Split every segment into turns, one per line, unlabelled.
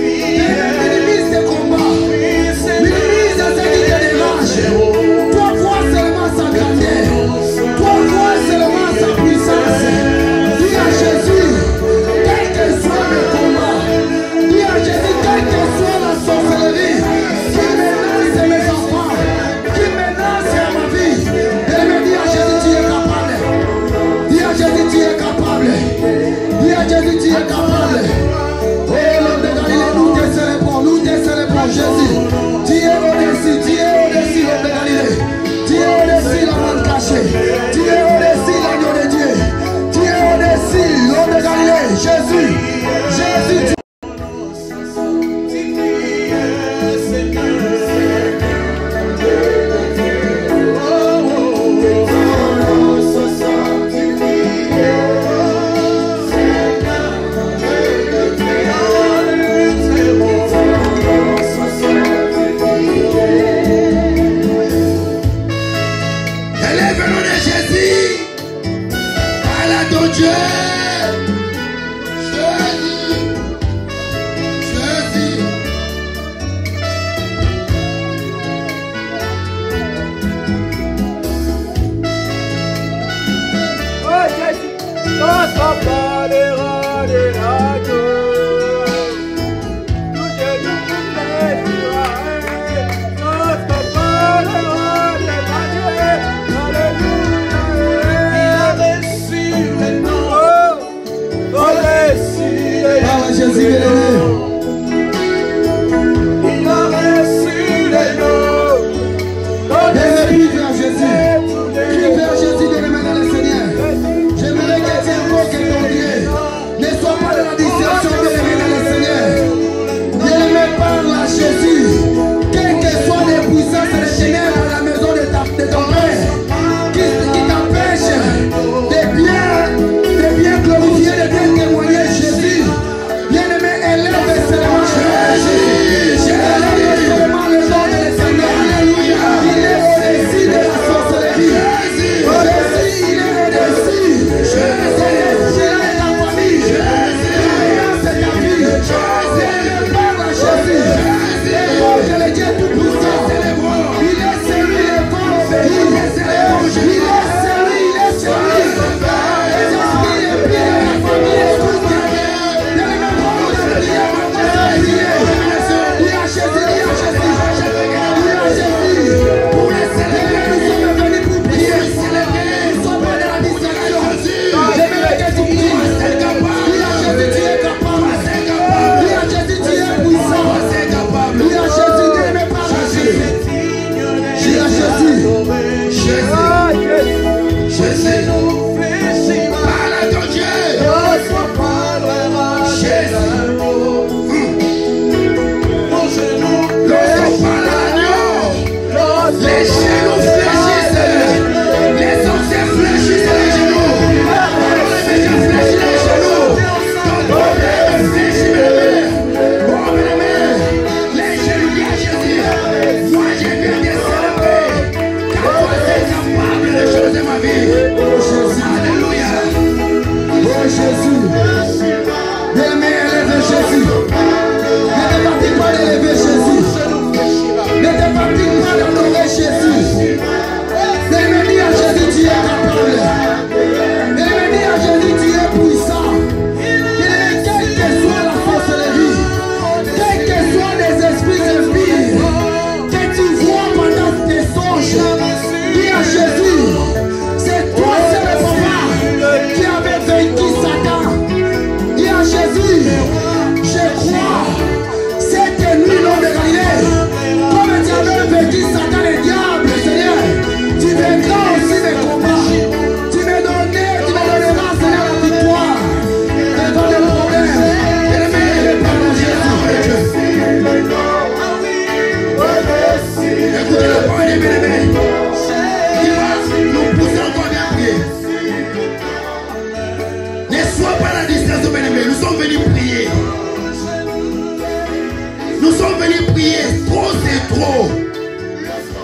Minimise tes combats. Minimise ce qui te dérange.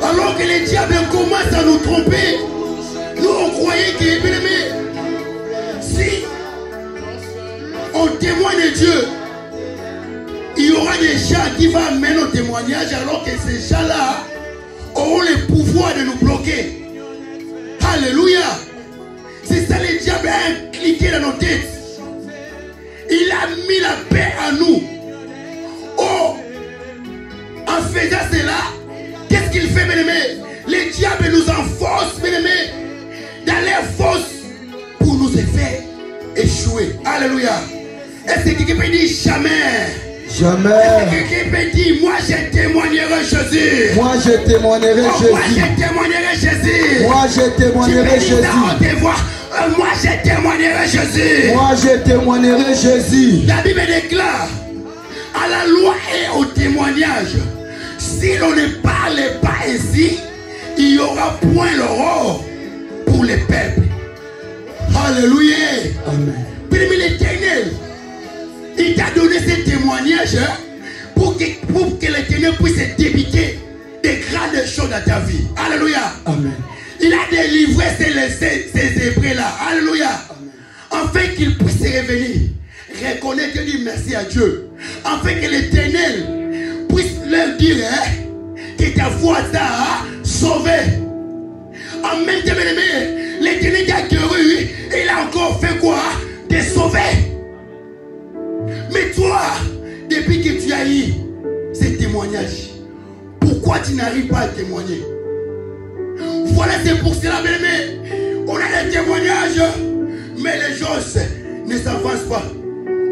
Alors que les diables commencent à nous tromper, nous on croyait que, bien aimé, si on témoigne de Dieu, il y aura des gens qui vont amener nos témoignages, alors que ces gens-là auront le pouvoir de nous bloquer. Alléluia. C'est ça, le diable a cliqué dans nos têtes. Il a mis la paix à nous. Oh, en faisant cela, qu'est-ce qu'il fait, bien-aimé? Les diables nous enfoncent, bien-aimé, dans les fosses pour nous faire échouer. Alléluia. Est-ce que quelqu'un peut dire jamais?
Jamais.
Est-ce que quelqu'un peut dire moi je témoignerai Jésus?
Moi je témoignerai Jésus.
Moi je témoignerai Jésus.
Moi je témoignerai Jésus.
Moi je témoignerai Jésus.
Moi je témoignerai Jésus.
La Bible déclare à la loi et au témoignage. Si l'on ne parle pas ainsi, il n'y aura point l'aurore pour les peuples. Alléluia.
Amen.
Bien-aimé l'Éternel, il t'a donné ce témoignage pour que l'Éternel puisse débiter des grandes choses dans ta vie. Alléluia.
Amen.
Il a délivré ces Hébreux-là. Alléluia. Afin qu'ils puissent revenir, reconnaître et dire merci à Dieu. Afin que l'Éternel puisse leur dire que ta foi t'a sauvé. En même temps, l'Éternel t'a guéri, il a encore fait quoi? Te sauver. Mais toi, depuis que tu as eu ces témoignages, pourquoi tu n'arrives pas à témoigner? Voilà, c'est pour cela, bien-aimé, on a des témoignages, mais les choses ne s'avancent pas.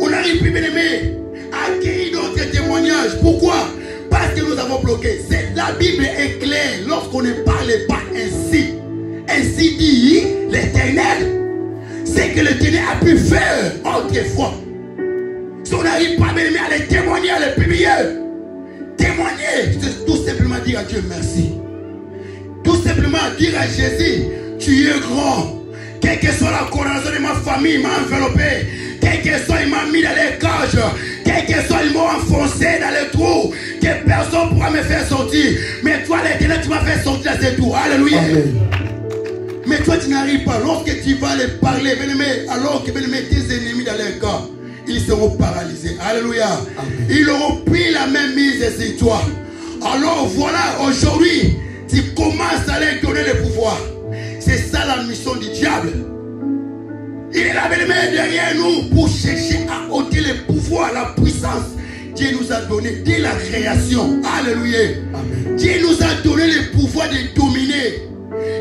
On n'arrive plus, bien-aimé, à acquérir d'autres témoignages. Pourquoi? Parce que nous avons bloqué. La Bible est claire lorsqu'on ne parle pas ainsi. Ainsi dit l'Éternel. C'est que l'Éternel a pu faire autrefois. Si on n'arrive pas, bien-aimé, à les témoigner, à les publier, témoigner, c'est tout simplement dire à Dieu merci. Tout simplement dire à Jésus, tu es grand. Quelle que soit la condamnation de ma famille, il m'a enveloppé. Quel que soit, il m'a mis dans les cages. Quel que soit, il m'a enfoncé dans les trous. Que personne ne pourra me faire sortir. Mais toi, l'Éternel, tu m'as fait sortir dans ces trous. Alléluia. Amen. Mais toi, tu n'arrives pas. Lorsque tu vas les parler, bien-aimé, alors que bien-aimé, tes ennemis dans les cas, ils seront paralysés. Alléluia. Amen. Ils auront pris la même mise sur toi. Alors voilà, aujourd'hui, tu commences à leur donner le pouvoir. C'est ça la mission du diable. Il est là, bien-aimé, derrière nous pour chercher à ôter le pouvoir, la puissance. Dieu nous a donné dès la création. Alléluia. Amen. Dieu nous a donné le pouvoir de dominer.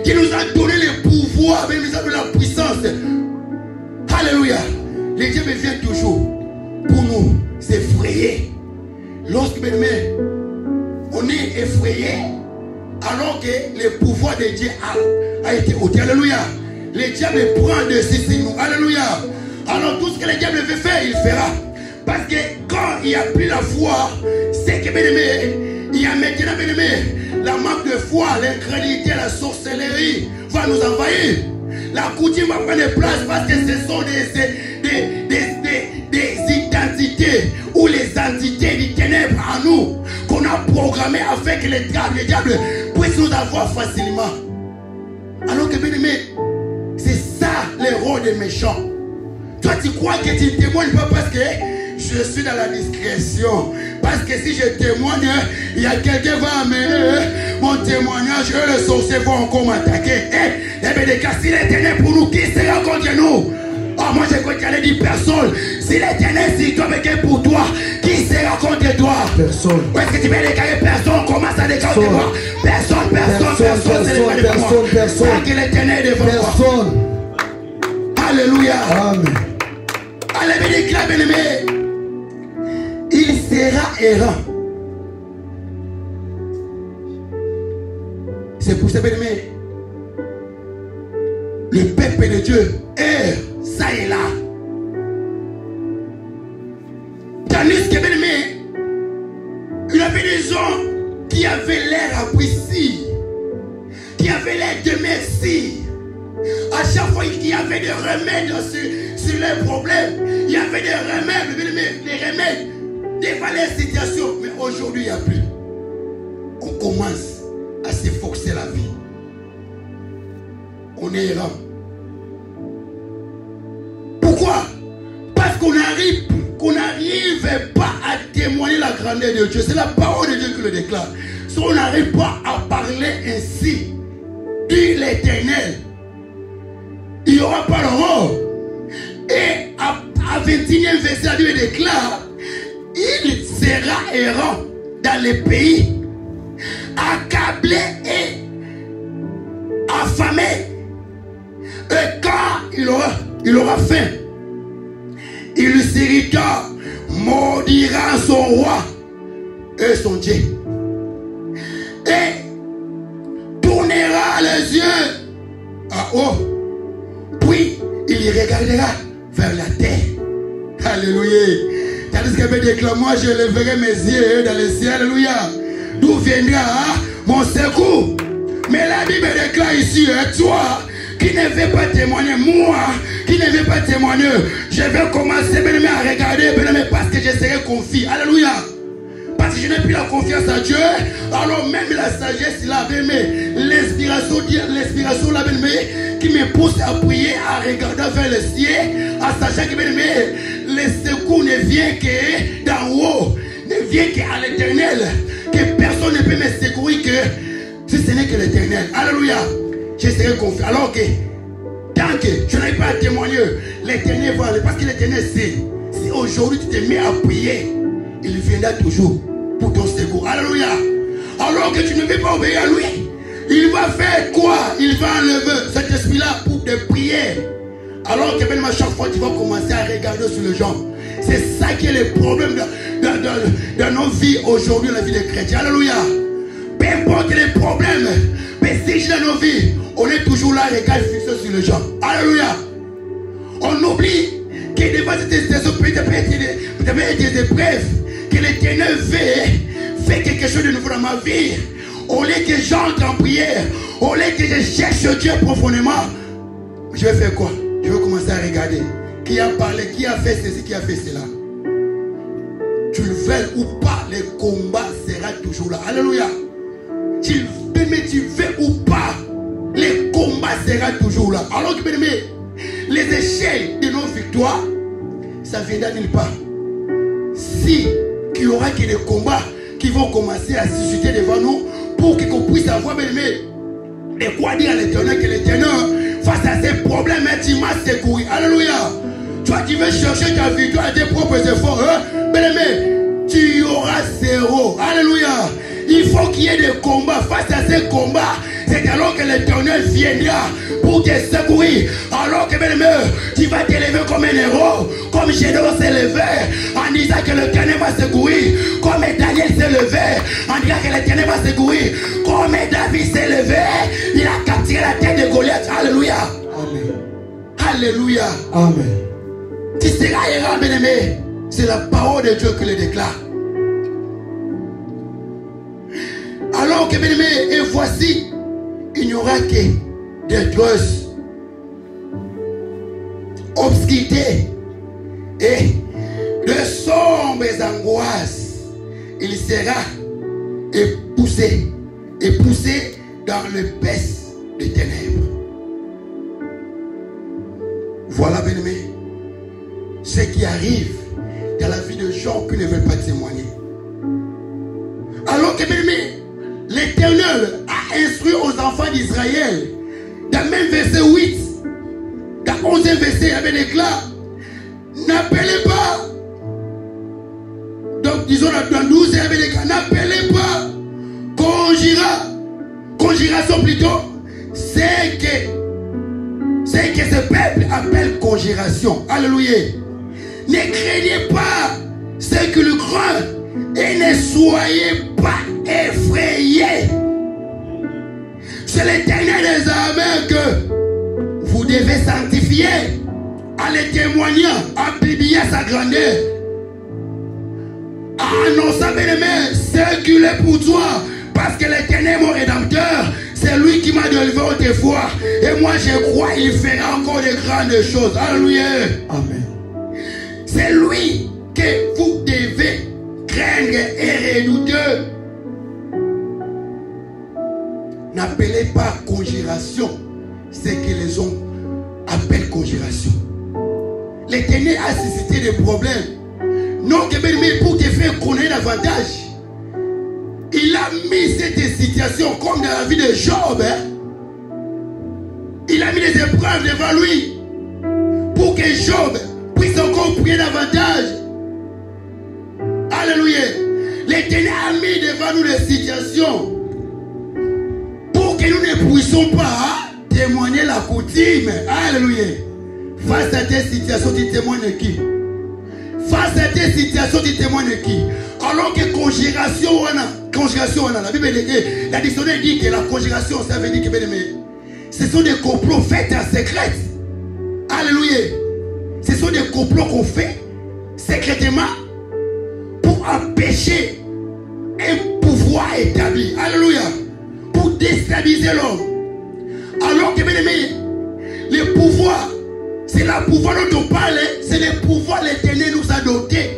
Dieu nous a donné le pouvoir, mais nous a donné la puissance. Alléluia. Le diable vient toujours pour nous s'effrayer. Lorsque, bien-aimé, on est effrayé, alors que le pouvoir de Dieu a été ôté. Alléluia. Le diable prend dessus sur nous. Alléluia. Alors tout ce que le diable veut faire, il fera. Parce que quand il n'y a plus la foi, c'est que, bien aimé, il y a maintenant, bien aimé, la manque de foi, l'incrédulité, la sorcellerie va nous envahir. La coutume va prendre place parce que ce sont des identités ou les entités du ténèbre en nous qu'on a programmées afin que le diable puisse nous avoir facilement. Alors que, bien aimé, c'est ça le rôle des méchants. Toi, tu crois que tu ne témoignes pas parce que je suis dans la discrétion. Parce que si je témoigne, il y a quelqu'un qui va amener mon témoignage et les sorciers vont encore m'attaquer. Eh bien, si l'Éternel pour nous, qui sera contre nous? Oh, moi, je crois qu'il allait dire personne. Si l'Éternel, si toi, mais pour toi, qui sera contre toi? Personne. Où est-ce que tu veux déclarer personne? Commence à déclarer toi. Personne, personne. Que l'Éternel est devant toi. Personne. Alléluia. Amen. Allez, déclare, bien-aimé. Il sera errant. C'est pour ça, bien-aimé. Le peuple de Dieu erre, ça et là. Tandis que, bien-aimé, il y avait des gens qui avaient l'air appréciés, qui avaient l'air de merci. À chaque fois qu'il y avait des remèdes sur les problèmes, il y avait des remèdes, des remèdes devant les situations. Mais aujourd'hui, il n'y a plus. On commence à se forcer la vie. On est errant. Pourquoi? Parce qu'on n'arrive pas à témoigner la grandeur de Dieu. C'est la parole de Dieu qui le déclare. Si on n'arrive pas à parler ainsi, dit l'Éternel, il n'y aura pas l'aurore. Et à 21e verset, la Bible déclare, il sera errant dans les pays, accablé et affamé. Et quand il aura faim, il s'irrita, maudira son roi et son Dieu. Et tournera les yeux à haut. Puis il regardera vers la terre. Alléluia. Tandis que me déclare, moi je lèverai mes yeux dans le ciel. Alléluia. D'où viendra mon secours? Mais la Bible déclare ici, toi qui ne veux pas témoigner, moi qui ne veux pas témoigner, je vais commencer à regarder parce que je serai confié. Alléluia. Parce que je n'ai plus la confiance à Dieu, alors même la sagesse là, l'inspiration là, qui me pousse à prier, à regarder vers le ciel, à sachant que le secours ne vient que d'en haut, ne vient qu'à l'Éternel, que personne ne peut me secourir que si ce n'est que l'Éternel. Alléluia. Je serai confiant. Alors que tant que je n'arrive pas à témoigner, l'Éternel va aller. Parce que l'Éternel sait, si aujourd'hui tu te mets à prier, il viendra toujours pour ton secours. Alléluia. Alors que tu ne veux pas obéir à lui, il va faire quoi? Il va enlever cet esprit-là pour te prier. Alors que même à chaque fois tu vas commencer à regarder sur le genre. C'est ça qui est le problème dans nos vies aujourd'hui, la vie des chrétiens. Alléluia. Peu importe les problèmes, mais si dans nos vies, on est toujours là, regard fixé sur le genre. Alléluia. On oublie que devant cette situation peut-être des épreuves, que l'Éternel fait quelque chose de nouveau dans ma vie. Au lieu que j'entre en prière, au lieu que je cherche Dieu profondément, je vais faire quoi? Je vais commencer à regarder qui a parlé, qui a fait ceci, qui a fait cela. Tu le veux ou pas, le combat sera toujours là. Alléluia. Tu veux ou pas, le combat sera toujours là. Alors que les échecs de nos victoires, ça viendra nulle part. Si qu'il y aura que des combats qui vont commencer à se susciter devant nous pour qu'on puisse avoir de quoi dire à l'Éternel, que l'Éternel face à ces problèmes, tu m'as secouru. Alléluia. Toi qui veux chercher ta victoire à tes propres efforts, tu auras zéro. Alléluia. Il faut qu'il y ait des combats. Face à ces combats, c'est alors que l'Éternel viendra pour te secourir, alors que bien aimé, tu vas t'élever comme un héros, comme Gédéon s'est levé, en disant que l'Éternel va secourir, comme Daniel s'est levé, en disant que l'Éternel va secourir, comme David s'est levé, il a capturé la tête de Goliath. Alléluia.
Amen.
Alléluia.
Amen.
Tu seras errant, bien aimé. C'est la parole de Dieu qui le déclare. Alors que bien aimé, et voici, il n'y aura que détresse, obscurité et de sombres angoisses. Il sera poussé dans le peste des ténèbres. Voilà, bien aimé, ce qui arrive dans la vie de gens qui ne veulent pas témoigner. Alors que bien aimé, l'Éternel a instruit aux enfants d'Israël, dans le même verset 8, dans le 11e verset, il avait déclaré, n'appelez pas, donc disons dans le 12, il avait déclaré, n'appelez pas, conjuration plutôt, c'est que ce peuple appelle conjuration. Alléluia. Ne craignez pas ce que le craint et ne soyez pas effrayés. C'est l'Éternel des armées que vous devez sanctifier en les témoignant, en publiant sa grandeur, en annonçant bien aimé ce qu'il est pour toi, parce que l'Éternel mon rédempteur, c'est lui qui m'a délivré autrefois, et moi je crois qu'il fera encore de grandes choses. Alléluia.
Amen.
C'est lui que vous devez craindre et redouter. N'appelez pas conjuration ce que les hommes appellent conjuration. L'Éternel a suscité des problèmes. Non, mais pour te faire connaître davantage, il a mis cette situation comme dans la vie de Job. Il a mis des épreuves devant lui pour que Job puisse encore prier davantage. Alléluia. L'Éternel a mis devant nous des situations pour que nous ne puissions pas témoigner la coutume. Alléluia. Face à tes situations, tu témoignes qui? Face à tes situations, tu témoignes qui? Alors que conjuration, la Bible dit, la dictionnaire dit que la conjuration, ça veut dire que ce sont des complots faits en secret. Alléluia. Ce sont des complots qu'on fait secrètement pour empêcher un pouvoir établi. Alléluia. Pour déstabiliser l'homme. Alors que, bien aimé, le pouvoir, c'est le pouvoir dont on parle, c'est le pouvoir l'Éternel nous a doté.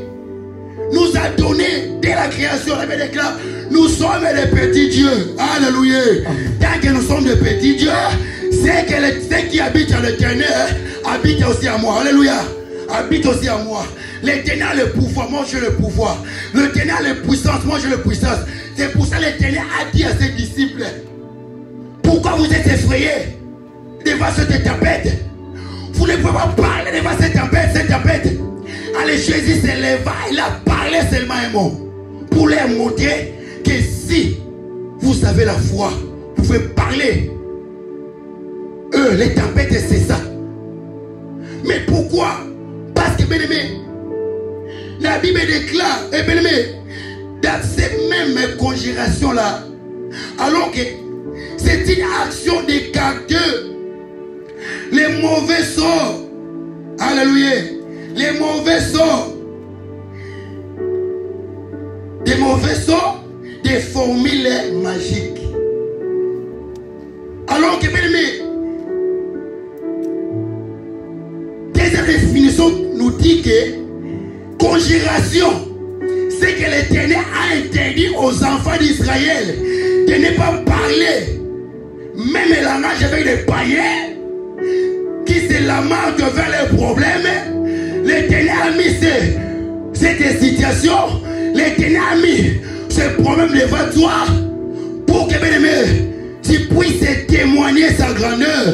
Nous a donné dès la création. La Bible déclare, nous sommes des petits dieux. Alléluia. Tant que nous sommes des petits dieux, c'est que ceux qui habitent à l'Éternel habitent aussi à moi. Alléluia. Habite aussi à moi. L'Éternel a le pouvoir, moi j'ai le pouvoir. L'Éternel a la puissance, moi j'ai la puissance. C'est pour ça que l'Éternel a dit à ses disciples, pourquoi vous êtes effrayés devant cette tempête? Vous ne pouvez pas parler devant cette tempête. Allez, Jésus s'est levé, il a parlé seulement un mot pour leur montrer que si vous avez la foi, vous pouvez parler. Les tempêtes, c'est ça. Mais pourquoi? Parce que, bien aimé, la Bible déclare, et bien aimé, dans ces mêmes conjurations-là, alors que c'est une action de caractère, les mauvais sorts, alléluia, les mauvais sorts, des mauvais sorts, des formules magiques. Alors que, bien aimé, deuxième définition nous dit que conjuration, c'est que l'Éternel a interdit aux enfants d'Israël de ne pas parler même le langage avec les païens qui se lamentent vers les problèmes. L'Éternel a mis cette situation, l'Éternel a mis ce problème devant toi pour que, bien aimé, tu puisses témoigner sa grandeur.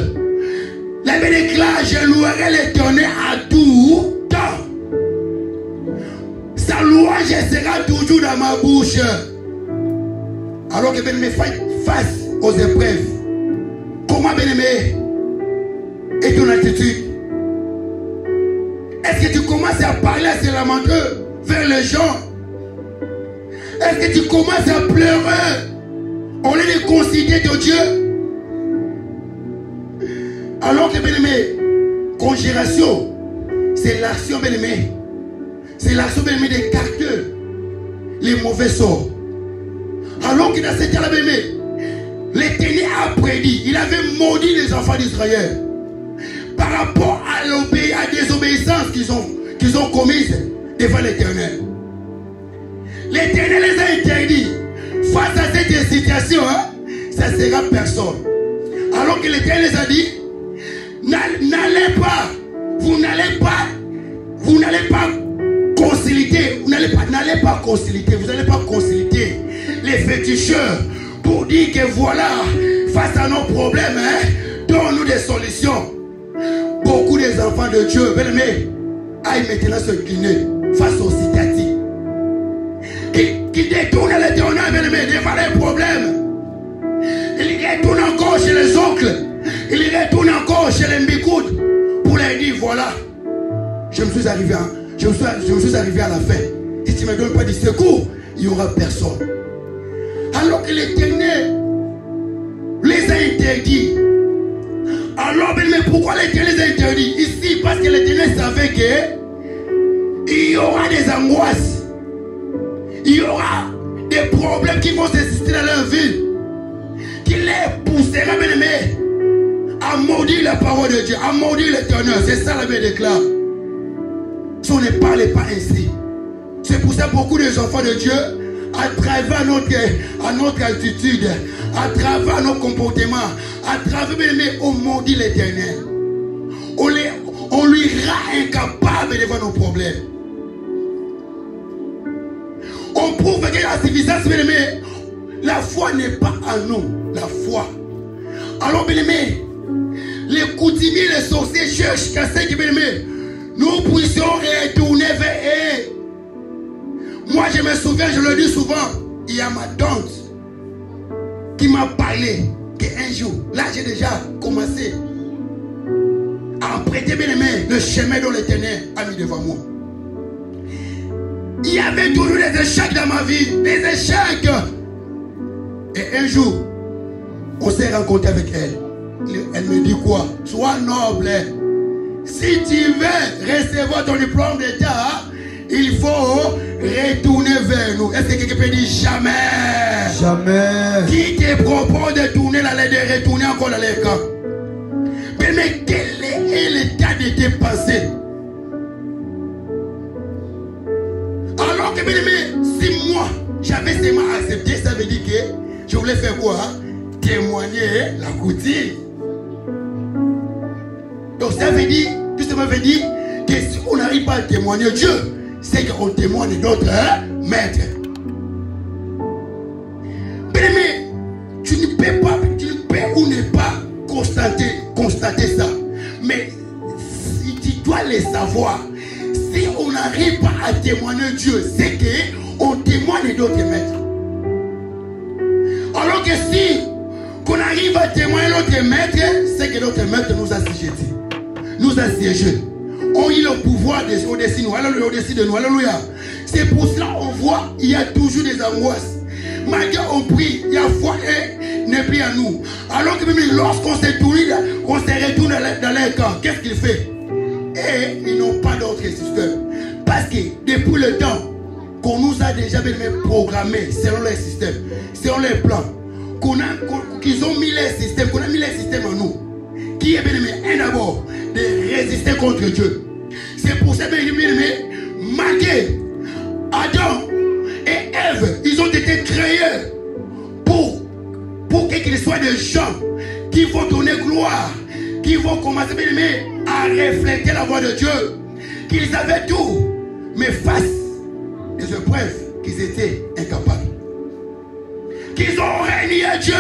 La Bible déclare, je louerai l'Éternel à tout temps. Sa louange sera toujours dans ma bouche. Alors que bien aimé, face aux épreuves, comment, bien-aimé, est ton attitude? Est-ce que tu commences à parler à ces lamenteux vers les gens? Est-ce que tu commences à pleurer au lieu de considérer ton Dieu? Alors que, bien-aimé, congération, c'est l'action, bien-aimé. C'est l'action, bien-aimé, d'écarter les mauvais sorts. Alors que dans ce cas-là, bien-aimé, l'Éternel a prédit, il avait maudit les enfants d'Israël par rapport à la désobéissance qu'ils ont commise devant l'Éternel. L'Éternel les a interdits. Face à cette situation, ça ne sera personne. Alors que l'Éternel les a dit, n'allez pas, vous n'allez pas consulter, vous n'allez pas consulter les féticheurs pour dire que voilà, face à nos problèmes, donne-nous des solutions. Beaucoup des enfants de Dieu, bien aimés, aillent maintenant se incliner face aux citatives. Qui détournent l'Éternel, bien aimé, devant les problèmes. Ils retournent encore chez les oncles. Ils retournent encore chez les mbikoutes pour leur dire voilà, je me suis arrivé à la fin. Si tu ne me donnes pas du secours, il n'y aura personne. Alors que l'Éternel les a interdits. Alors, mais pourquoi l'Éternel les a interdits? Ici, parce que l'Éternel savait qu'il y aura des angoisses. Il y aura des problèmes qui vont s'exister dans leur vie. Qui les poussera, bien aimé, à maudire la parole de Dieu, à maudire l'Éternel. C'est ça la Bible déclare. Si on ne parlait pas ainsi. C'est pour ça beaucoup des enfants de Dieu, à travers notre attitude, à travers nos comportements, à travers, bien aimé, on maudit l'Éternel. On lui rend incapable devant nos problèmes. On prouve que la civilisation, bien aimé, la foi n'est pas en nous. La foi. Alors, bien aimé, les coutumiers, les sorciers cherchent qu'à ce que, bien aimé, nous puissions retourner vers eux. Moi, je me souviens, je le dis souvent, il y a ma tante qui m'a parlé qu'un jour, là, j'ai déjà commencé à emprunter, bien aimé, le chemin dont l'Éternel a mis devant moi. Il y avait toujours des échecs dans ma vie, des échecs. Et un jour, on s'est rencontré avec elle. Elle me dit quoi? Sois noble. Si tu veux recevoir ton diplôme d'État, il faut retourner vers nous. Est-ce que quelqu'un peut dire jamais?
Jamais.
Qui te propose de tourner de retourner encore dans les camps? Mais quel est l'état de tes pensées? Alors que, bien aimé, si moi j'avais seulement accepté, ça veut dire que je voulais faire quoi? Témoigner la coutume. Donc ça veut dire, tout ça veut dire que si on n'arrive pas à témoigner Dieu, c'est qu'on témoigne d'autres maîtres. Bien aimé, tu ne peux ou ne pas constater ça. Mais si tu dois le savoir, si on n'arrive pas à témoigner Dieu, c'est qu'on témoigne d'autres maîtres. Alors que si qu'on arrive à témoigner notre maître, c'est que notre maître nous a siégés. Nous a siégés. On a eu le pouvoir au-dessus de nous. Alléluia, au-dessus de nous. Alléluia. C'est pour cela qu'on voit il y a toujours des angoisses. Malgré on prie, il y a foi et n'est plus à nous. Alors que même lorsqu'on se retourne dans les camps, qu'est-ce qu'il fait? Et ils n'ont pas d'autre système. Parce que depuis le temps qu'on nous a déjà programmé selon les systèmes, selon les plans, qu'ils ont mis les systèmes, qu'on a mis les systèmes en nous, qui est bien aimé, d'abord, de résister contre Dieu. C'est pour ça, bien aimé, malgré Adam et Ève, ils ont été créés pour qu'ils soient des gens qui vont donner gloire, qui vont commencer, bien aimé, à refléter la voix de Dieu, qu'ils avaient tout, mais face aux épreuves, qu'ils étaient incapables. Qu'ils ont régné Dieu.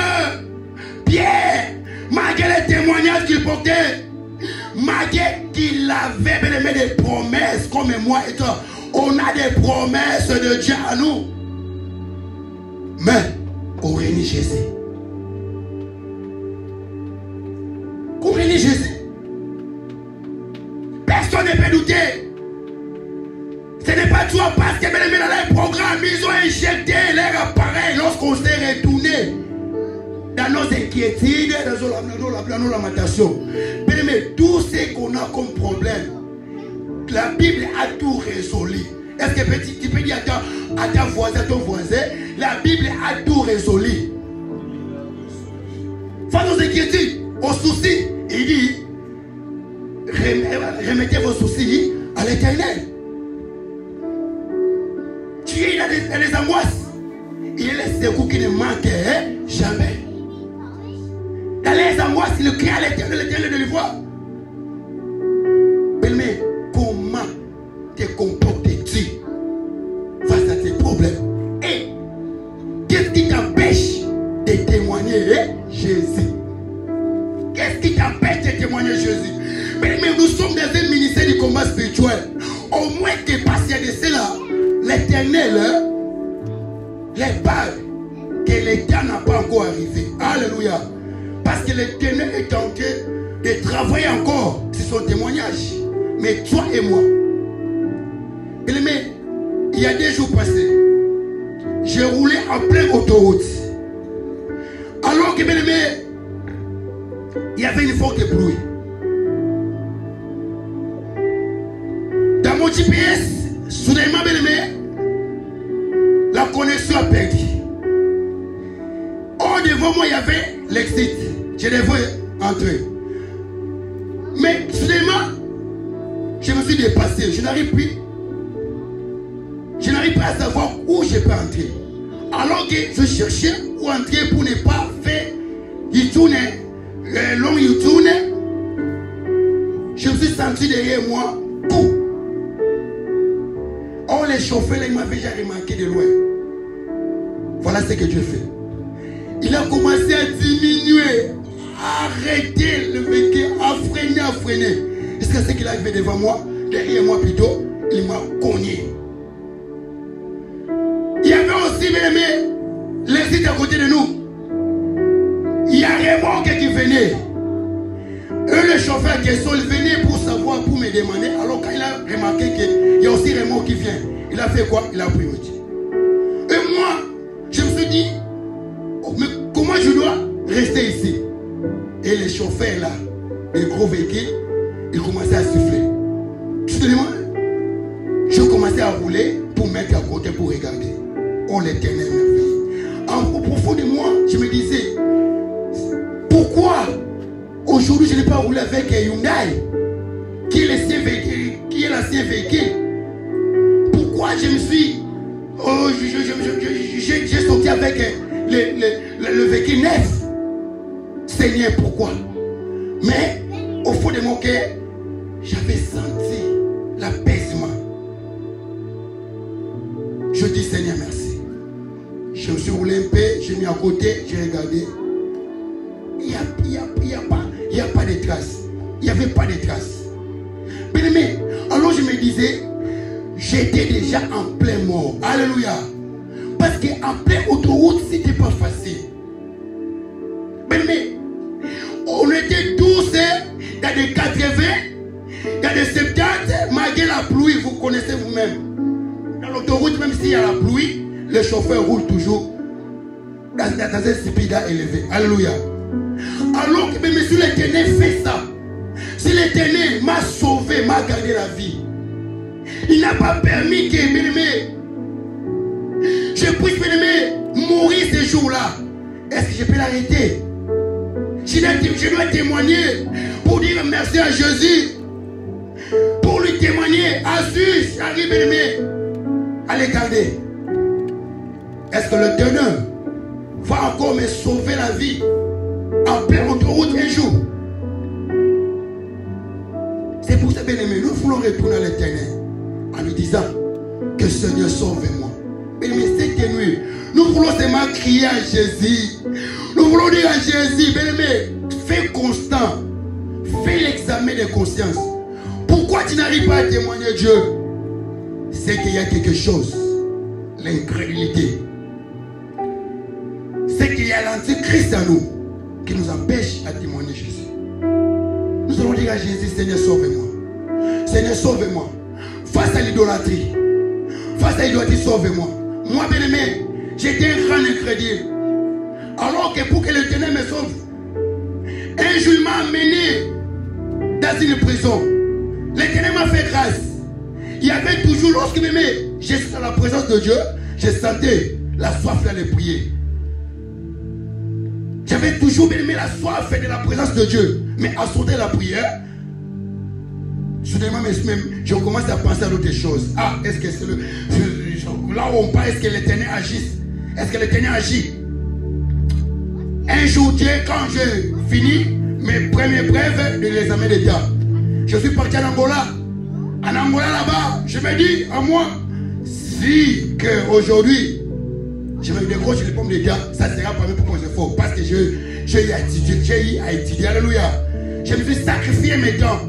Pierre, malgré les témoignages qu'il portait, malgré qu'il avait bien aimé des promesses comme moi et toi, on a des promesses de Dieu à nous. Mais on réunit Jésus. bénir Jésus. Personne ne peut douter. Ce n'est pas toi parce que bien aimé dans leur programme, ils ont injecté leur appareil lorsqu'on s'est retourné dans nos inquiétudes, dans nos lamentations. Bien aimé, tout ce qu'on a comme problème, la Bible a tout résolu. Est-ce que tu peux dire à ta voisin, à ton voisin, la Bible a tout résolu. Face aux inquiétudes, aux soucis, il dit, remettez vos soucis à l'Éternel. Tu es dans les angoisses. Il est le secours qui ne manque jamais. Dans les angoisses, il crie à l'Éternel, l'Éternel de le voir. Mais comment te comportes-tu face à tes problèmes? Et qu'est-ce qui t'empêche de témoigner Jésus? Qu'est-ce qui t'empêche de témoigner Jésus? Mais nous sommes dans un ministère du combat spirituel. Au moins que passer de cela, l'Éternel les parle que l'État n'a pas encore arrivé. Alléluia. Parce que l'Éternel est en train de travailler encore sur son témoignage. Mais toi et moi, mais il y a des jours passés, j'ai roulé en pleine autoroute. Alors que bien aimé, il y avait une forte pluie. Dans mon GPS, soudainement bien aimé, la connexion a perdu. Or devant moi, il y avait l'exit. Je devais entrer. Mais soudainement, je me suis dépassé. Je n'arrive pas à savoir où je peux entrer. Alors que je cherchais où entrer pour ne pas faire U-turn, long U-turn. Je me suis senti derrière moi tout. Or les chauffeurs, ils m'avaient déjà remarqué de loin. Voilà ce que Dieu fait. Il a commencé à diminuer, à arrêter le véhicule, à freiner. Jusqu'à ce qu'il arrive devant moi, derrière moi plutôt, il m'a cogné. Il y avait aussi, bien aimé, l'exit à côté de nous. Il y a un remorque qui venait. Eux, le chauffeur qui sont venus pour savoir, pour me demander. Alors quand il a remarqué qu'il y a aussi un remorque qui vient, il a fait quoi? Il a pris le tir. Et moi, je me suis dit, oh, mais comment je dois rester ici? Et les chauffeurs là, les gros véhicules, ils commençaient à siffler. Soudainement, je commençais à rouler pour mettre à côté pour regarder. Oh l'Éternel merveille. Au profond de moi, je me disais, pourquoi aujourd'hui je n'ai pas roulé avec un Hyundai qui est l'ancien véhicule? Pourquoi je me suis j'ai sorti avec le véhicule neuf? Seigneur, pourquoi? Mais au fond de mon cœur, j'avais senti l'apaisement. Je dis Seigneur merci. Je me suis roulé un peu, j'ai mis à côté, j'ai regardé. Il n'y a pas de traces. Il n'y avait pas de traces. Mais alors je me disais, j'étais déjà en plein mort. Alléluia. Parce qu'en plein autoroute, c'était pas facile. Mais on était tous dans des 80, dans des 70, malgré la pluie, vous connaissez vous-même. Dans l'autoroute, même s'il y a la pluie, le chauffeur roule toujours dans un speed élevé. Alléluia. Alors que même si l'Éternel fait ça, si l'Éternel m'a sauvé, m'a gardé la vie, il n'a pas permis que je puisse mourir ce jour-là. Est-ce que je peux l'arrêter? Je dois témoigner pour dire merci à Jésus, pour lui témoigner. Asus, j'arrive à les garder. Est-ce que l'Éternel va encore me sauver la vie en pleine autoroute un jour? C'est pour ça, bien-aimé, nous voulons répondre à l'Éternel en lui disant que Seigneur sauve-moi. Bien-aimé, cette nuit, nous voulons seulement crier à Jésus. Nous voulons dire à Jésus, bien-aimé, fais constant, fais l'examen de conscience. Pourquoi tu n'arrives pas à témoigner Dieu? C'est qu'il y a quelque chose, l'incrédulité. C'est qu'il y a l'antichrist en nous qui nous empêche à témoigner Jésus. Nous allons dire à Jésus, Seigneur, sauve-moi. Seigneur, sauve-moi. Face à l'idolâtrie. Face à l'idolâtrie, sauve-moi. Moi, bien-aimé, j'étais un grand incrédule. Alors que pour que l'Éternel me sauve, un jour il m'a amené dans une prison. L'Éternel m'a fait grâce. Il y avait toujours, lorsque j'étais dans la présence de Dieu, je sentais la soif d'aller prier. J'avais toujours bien aimé la soif de la présence de Dieu. Mais à sauter la prière, soudainement, je commence à penser à d'autres choses. Ah, est-ce que c'est là où on parle, est-ce que l'Éternel agit? Est-ce que l'Éternel agit? Un jour, Dieu, quand j'ai fini mes premières brèves de l'examen d'État, je suis parti en Angola. En Angola, là-bas, je me dis à moi, si qu'aujourd'hui, je me décroche les pommes d'État, ça sera pas même pour mes efforts. Parce que j'ai eu à étudier. Alléluia. Je me suis sacrifié mes temps.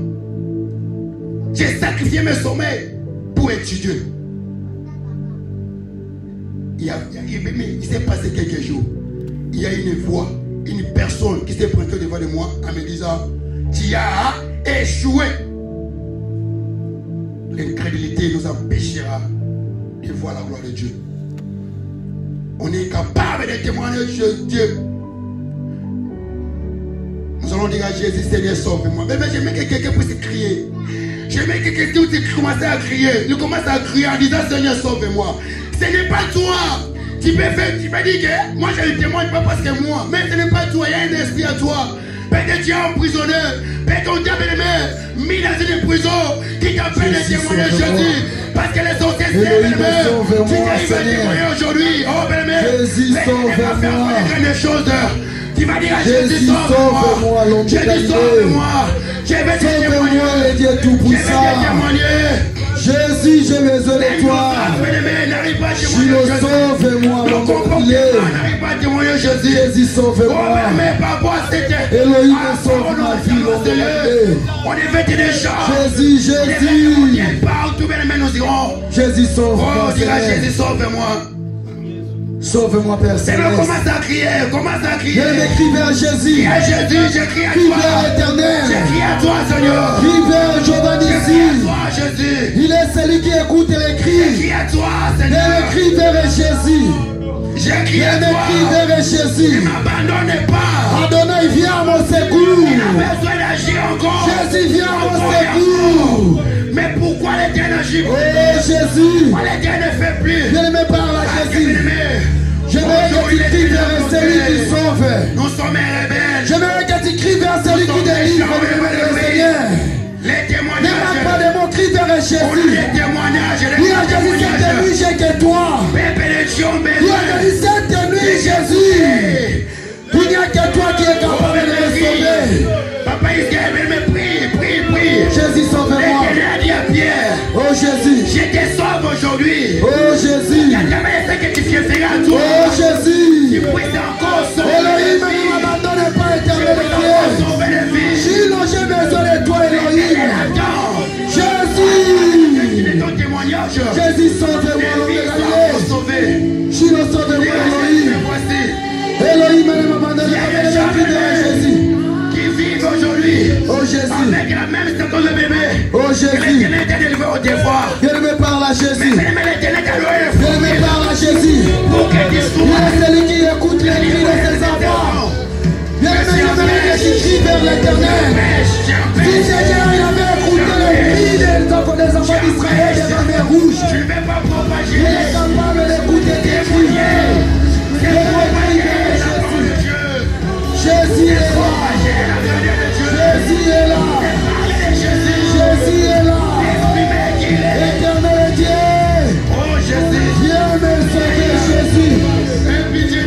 J'ai sacrifié mes sommeils pour étudier. Il s'est passé quelques jours. Il y a une voix, une personne qui s'est présentée devant de moi en me disant, tu as échoué. L'incrédulité nous empêchera de voir la gloire de Dieu. On est capable de témoigner de Dieu. Nous allons dire à Jésus, Seigneur, sauve-moi. Mais j'aimerais que quelqu'un puisse crier. J'aimerais que quelqu'un puisse commencer à crier. Il commence à crier en disant, Seigneur, sauve-moi. Ce n'est pas toi. Tu peux dire que moi je ne témoigne pas parce que moi. Mais ce n'est pas toi. Il y a un esprit à toi. Peut-être tu es emprisonné. Peut-être qu'on t'a mis dans une prison qui t'appelle de témoigner Jésus. Parce que les autres tu t'arrives à témoigner aujourd'hui. Oh, bien-aimé.
Jésus, sauve-moi.
Des choses. Tu vas dire à Jésus, sauve-moi. Jésus, sauve-moi. Je vais te témoigner.
Le Dieu Tout-Puissant. Jésus, j'ai besoin de toi. Sauve-moi, mon bouclier. Jésus, sauve-moi. Elohim, sauve ma vie, mon bouclier.
On est vêtu des gens.
Jésus, Jésus. Jésus, sauve-moi.
Oh, on dira Jésus, sauve-moi.
Sauve-moi, Père
Seigneur,
Céleste.
commence à crier, commence à crier.
Je m'écris vers Jésus.
Crie à Jésus, je crie à
Crie vers
toi.
l'Éternel.
Je crie à toi, Seigneur.
Crie vers Jéhovah
Je crie à
Nissi.
toi, Jésus.
Il est celui qui écoute les
Je
cris.
crie à toi,
Je
Seigneur.
crie vers Jésus.
Je crie
Je
à toi.
m'écris vers
Ne
Jésus.
m'abandonne pas.
Adonai, viens à mon
Il
secours.
a besoin d'agir encore.
Jésus, viens à mon
Encore et
secours.
encore. Mais pourquoi l'Éternel agit
Oh
plus?
Jésus.
Pourquoi l'Éternel ne fait plus?
Je ne me parle à
Parce que,
Jésus.
bien-aimé,
J'aimerais que tu cries vers celui qui sauve.
nous sommes rebelles.
J'aimerais que tu cries vers celui qui délivre, le Seigneur.
Les
Ne
témoignages.
manque pas de mon cri vers
On a
Jésus.
les témoignages.
Dis à Jésus, cette nuit, j'ai que toi. Dis à Jésus, cette nuit, Jésus. Il n'y a que toi qui es capable de me sauver.
Papa Israël, me prie.
Jésus, sauve-moi.
L'Éternel a dit à Pierre,
Oh Jésus.
je te sauve aujourd'hui.
Oh Jésus.
Il y a jamais fait que tu fieras à toi.
Oh Jésus.
Tu puisses encore sauver
Elohim,
les
ne
vies.
m'abandonne pas, éternel
Tu puisses
Dieu.
encore sauver les vies.
Sinon, j'ai besoin de toi,
L'Éternel
Elohim.
attend.
Jésus.
C'est ton témoignage.
Jésus, sauve-moi,
Les
l'homme de
vies sont
Galilée.
sauvées.
Sinon, sauve-moi,
Les
Elohim.
voici.
Elohim, ne m'abandonne pas, je crie vers Jésus.
Qui vivent aujourd'hui
Oh Jésus.
avec la même séquence de bébé.
Oh
Que
Jésus.
l'Éternel t'a délivré au devoir.
Je ne me parle à Jésus.
Mais l'Éternel t'a loué le
Je ne me parle à Jésus.
pour que tu
Il
sois
est celui qui écoute les cris de ses enfants. Bien aimé, j'aimerais que tu cries vers l'Éternel. Si Seigneur, il avait écouté les cris des enfants d'Israël des la mer rouge,
Je ne vais pas
il
propager
est capable d'écouter tes cris. Je prie vers Jésus. Jésus est là. Jésus est là. Jésus est là. Éternel Dieu. Viens me sauver, Jésus.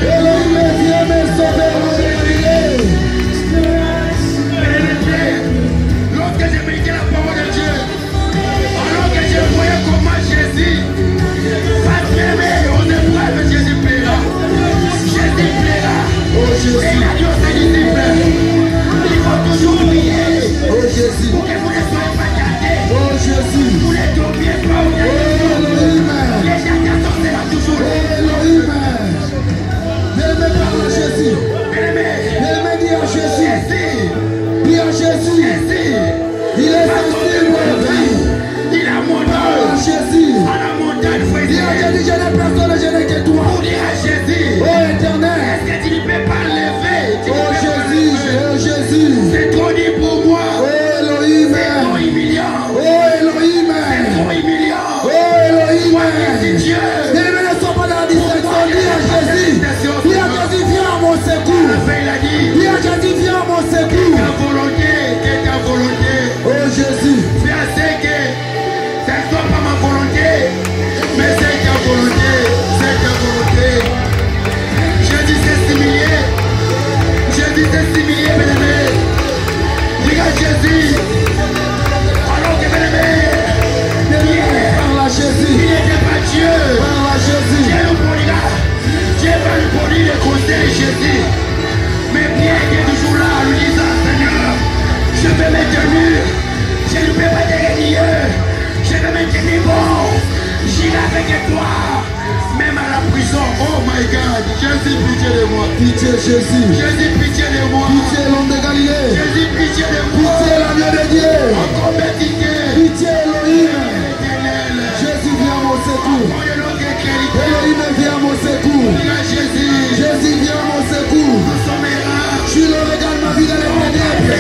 Elohim, viens me sauver, mon bébé.
Lorsque j'ai médité la parole de Dieu, alors que je voyais comment Jésus va s'aimer aux épreuves, Jésus plaira. Jésus plaira.
Oh Jésus.
Et il a dit aux ses disciples, il faut toujours prier.
Oh Jésus. pitié, Jésus.
Jésus, pitié de moi.
Pitié, l'homme de Galilée.
Jésus, pitié de moi.
Pitié, l'agneau de Dieu.
Encore bêtité.
Pitié, Elohim.
Éternel.
Jésus, viens à mon secours.
Pour de notre qualité.
Elohim, viens à mon secours.
Jésus.
Jésus, viens à mon secours.
Nous sommes errants.
Je le regarde ma vie dans les ténèbres.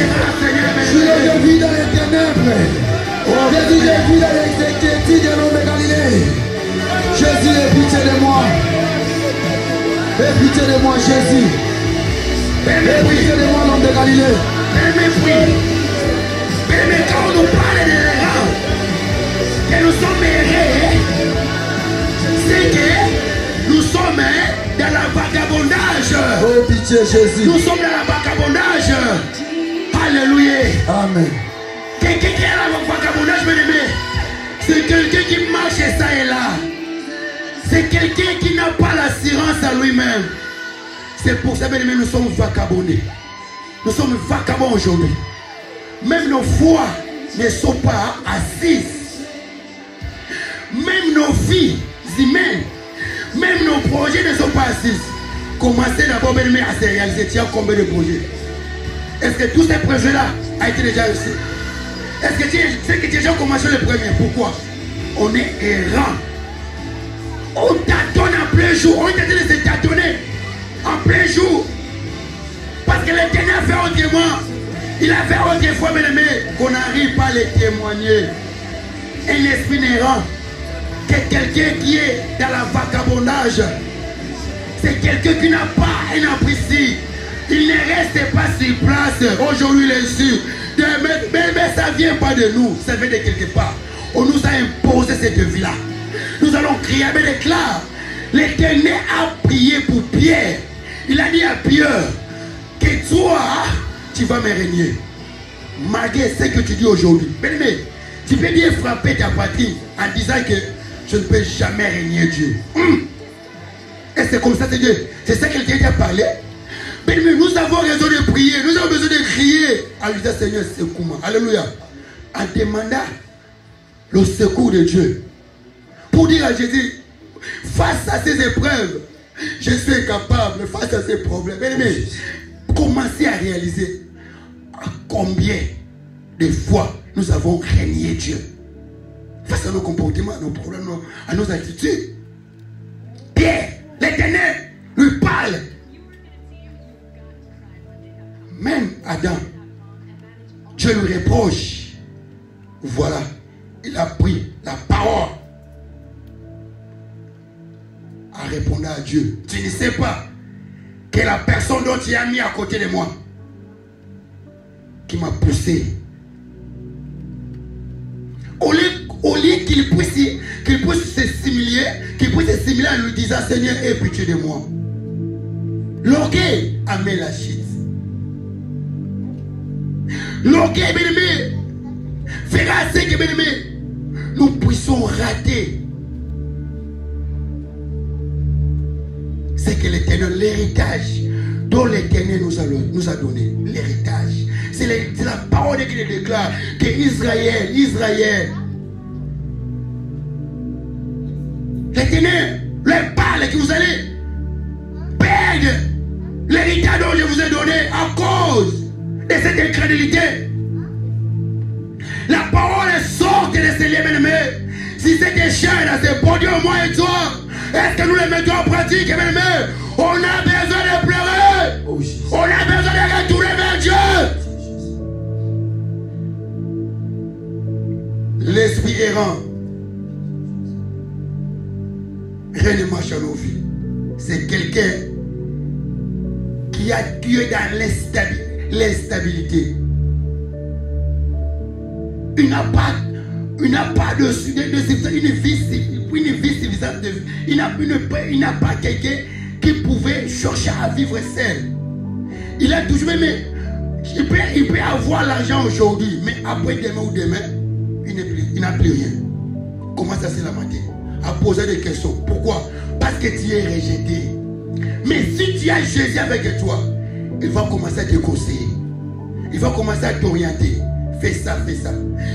Je le vis dans les ténèbres. Jésus, je vis dans les inquiétudes de l'homme de Galilée. Jésus, aie pitié de moi. Aie pitié de moi, Jésus. Aie pitié de moi, l'homme de Galilée.
Mais quand on nous parle de l'erreur, que nous sommes errés, c'est que nous sommes dans la vagabondage.
Oh, pitié, Jésus.
Nous sommes dans la vagabondage. Alléluia.
Amen.
Quelqu'un qui est dans le vagabondage, bien aimé, c'est quelqu'un qui marche et ça et là. C'est quelqu'un qui n'a pas l'assurance à lui-même. C'est pour ça, bien aimé, nous sommes vagabondés. Nous sommes vagabonds aujourd'hui. Même nos foi ne sont pas assises. Même nos vies humaines, même nos projets ne sont pas assis. Commencez d'abord bien aimé à se réaliser. Tu as combien de projets? Est-ce que tous ces projets-là ont été déjà réussis? Est-ce que tu sais que tu as déjà commencé le premier? Pourquoi? On est errant. On tâtonne en plein jour. On est en train de se tâtonner en plein jour. Parce que l'Éternel a fait autrement. Il a fait autrefois, bien aimé, qu'on n'arrive pas à les témoigner. Un esprit errant, que quelqu'un qui est dans la vagabondage, c'est quelqu'un qui n'a pas un apprécié. Il ne reste pas sur place. Aujourd'hui, il est sûr. Mais ça ne vient pas de nous. Ça vient de quelque part. On nous a imposé cette vie-là. Nous allons crier avec l'éclat. L'Éternel a prié pour Pierre. Il a dit à Pierre que toi, tu vas me régner. Malgré ce que tu dis aujourd'hui. Mais tu peux bien frapper ta patrie en disant que je ne peux jamais régner Dieu. Et c'est comme ça que Dieu. C'est ça que quelqu'un a parlé. Mais nous avons raison de prier. Nous avons besoin de crier. À lui dire Seigneur, secours-moi. Alléluia. En demandant le secours de Dieu. Pour dire à Jésus, face à ces épreuves, je suis incapable, face à ces problèmes. Mais commencez à réaliser à combien de fois nous avons régné Dieu. Face à nos comportements, à nos problèmes, à nos attitudes. Pierre, l'Éternel, lui parle. Même Adam, Dieu lui reproche. Voilà, il a pris la parole en répondant à Dieu. Tu ne sais pas que la personne dont tu as mis à côté de moi, qui m'a poussé, au lieu qu'il puisse se simuler en lui disant Seigneur, aie pitié de moi. L'orgueil amène la chute. L'orgueil, bien aimé, fera ce que, bien aimé, nous puissions rater. C'est que l'Éternel, l'héritage dont l'Éternel nous a donné, l'héritage. C'est la parole qui le déclare que Israël, l'Éternel leur parle que vous allez perdre l'héritage dont je vous ai donné à cause de cette incrédulité. La parole sort de ces liens, bien-aimés. Si c'était cher dans ces produits, moi et toi, est-ce que nous les mettons en pratique, bien-aimés? On a besoin de pleurer. On a besoin de retourner vers Dieu. L'esprit errant, rien ne marche dans nos vies. C'est quelqu'un qui a tué dans l'instabilité. Il n'a pas de une vie suffisante. Il n'a pas quelqu'un qui pouvait chercher à vivre seul. Il a toujours aimé. Il peut avoir l'argent aujourd'hui, mais après demain ou demain, il n'a plus rien. Comment ça se lamenter? À poser des questions. Pourquoi? Parce que tu es rejeté. Mais si tu as Jésus avec toi, il va commencer à te conseiller. Il va commencer à t'orienter. Fais ça, fais ça.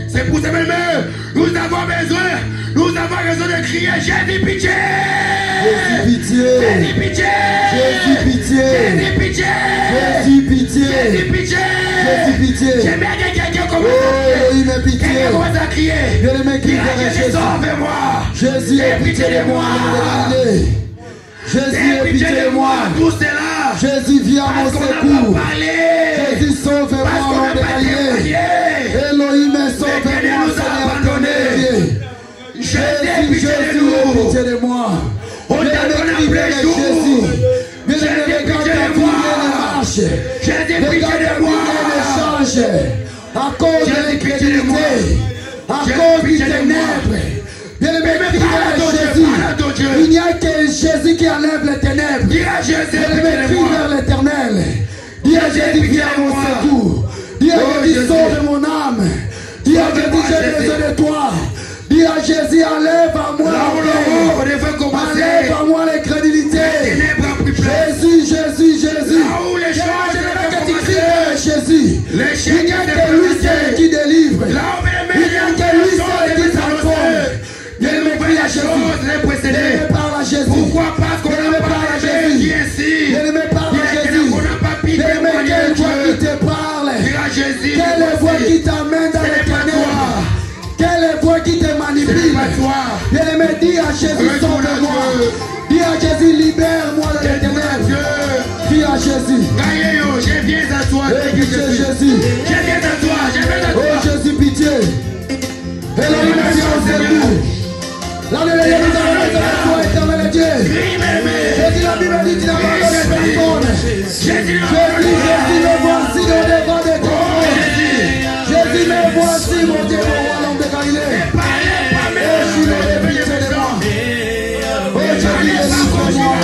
C'est pour ça même, nous avons besoin de crier, Jésus pitié.
Jésus pitié.
Jésus pitié.
Jésus pitié.
Jésus pitié.
Jésus pitié.
Jésus pitié.
Jésus pitié.
J'aime bien que quelqu'un commence
Oh, il m'a pitié.
Quelqu'un commence à crier.
Bien-aimé, crie vers
Jésus,
Jésus.
sauve-moi.
Jésus, aie pitié de moi. Jésus, aie pitié de moi.
Tout cela.
Jésus, viens à mon
Parce qu'on n'a
secours.
pas parlé.
Jésus, sauve-moi,
Parce qu'on
nom
n'a
de
pas
Galilée.
témoigné.
Elohim, sauve-moi,
L'éternel nous a
Seigneur,
abandonnés.
Jésus,
Jésus, pitié de
Jésus,
nous.
aie pitié de moi.
On t'a
Bien-aimé,
donné
crie vers
un jour.
Jésus. Bien-aimé,
Jésus,
regarde
pitié
ta
de
vie,
moi.
elle marche.
Jésus,
Regarde
pitié
ta
de moi.
vie, elle change. À cause de
Jésus, pitié de moi.
l'incrédulité. À
Jésus,
cause du
pitié de moi.
ténèbre. Bien-aimé,
Mais
crie
parle à
vers
ton Dieu,
Jésus.
parle à ton Dieu.
Il n'y a que Jésus qui enlève les ténèbres.
Dis à Jésus,
Bien-aimé,
pitié de
crie
moi.
vers l'éternel. Dis à Jésus,
pitié
viens à
de
mon
moi.
secours. Dis à
Oh,
Jésus,
Jésus.
sauve mon âme. Dis à Jésus, j'ai
Jésus.
besoin de toi. Dis à Jésus, enlève à moi
Là où
l'orgueil.
on devait commencer.
Enlève à moi l'incrédulité.
Les ténèbres ont pris place.
Jésus, Jésus, Jésus.
Là où les choses
Je
devaient
veux que tu
commencer.
cries vers Jésus.
Les
Il
chèques
n'y a
étaient
que lui
placés.
seul qui délivre.
Là où les
Il n'y a que lui seul qui transforme.
Il y avait la chose les précédés.
Bien-aimé, parle à Jésus.
Pourquoi? Parce qu'on
Bien-aimé,
n'a pas
parle à
fait
Jésus.
qui ainsi.
Bien-aimé, parle
Il y
à
a quelqu'un
Jésus.
qu'on n'a pas pu
Bien-aimé,
témoigner
quelle
de
voix qui
Dieu.
te parle.
Dis à Jésus.
Quelle voix qui t'amène dans
Ce
les
n'est pas
ténèbres.
toi.
Quelle voix qui te
Ce n'est
manipule.
pas toi.
Bien-aimé, dis à Jésus,
Retourne à
sauve-moi.
Dieu.
Dis à Jésus, libère-moi de les
Retourne à
ténèbres.
Dieu.
Dis à Jésus.
Gaïeyo, je viens à toi.
Aie pitié, Jésus.
Je viens à toi. Je viens à
Oh
toi.
Jésus, pitié. Elohim, viens au secours. L'Alléluia, nous avons besoin de toi, éternel Dieu.
Crie, mémé.
Jésus, la Bible dit, tu n'as pas donné personne.
Jésus,
Jésus, me voici dans les bras de ton nom. Jésus, me voici, mon Dieu, mon roi, l'homme de Galilée. Oh, Jésus, aie pitié de moi. Oh, Jésus, aie pitié de moi.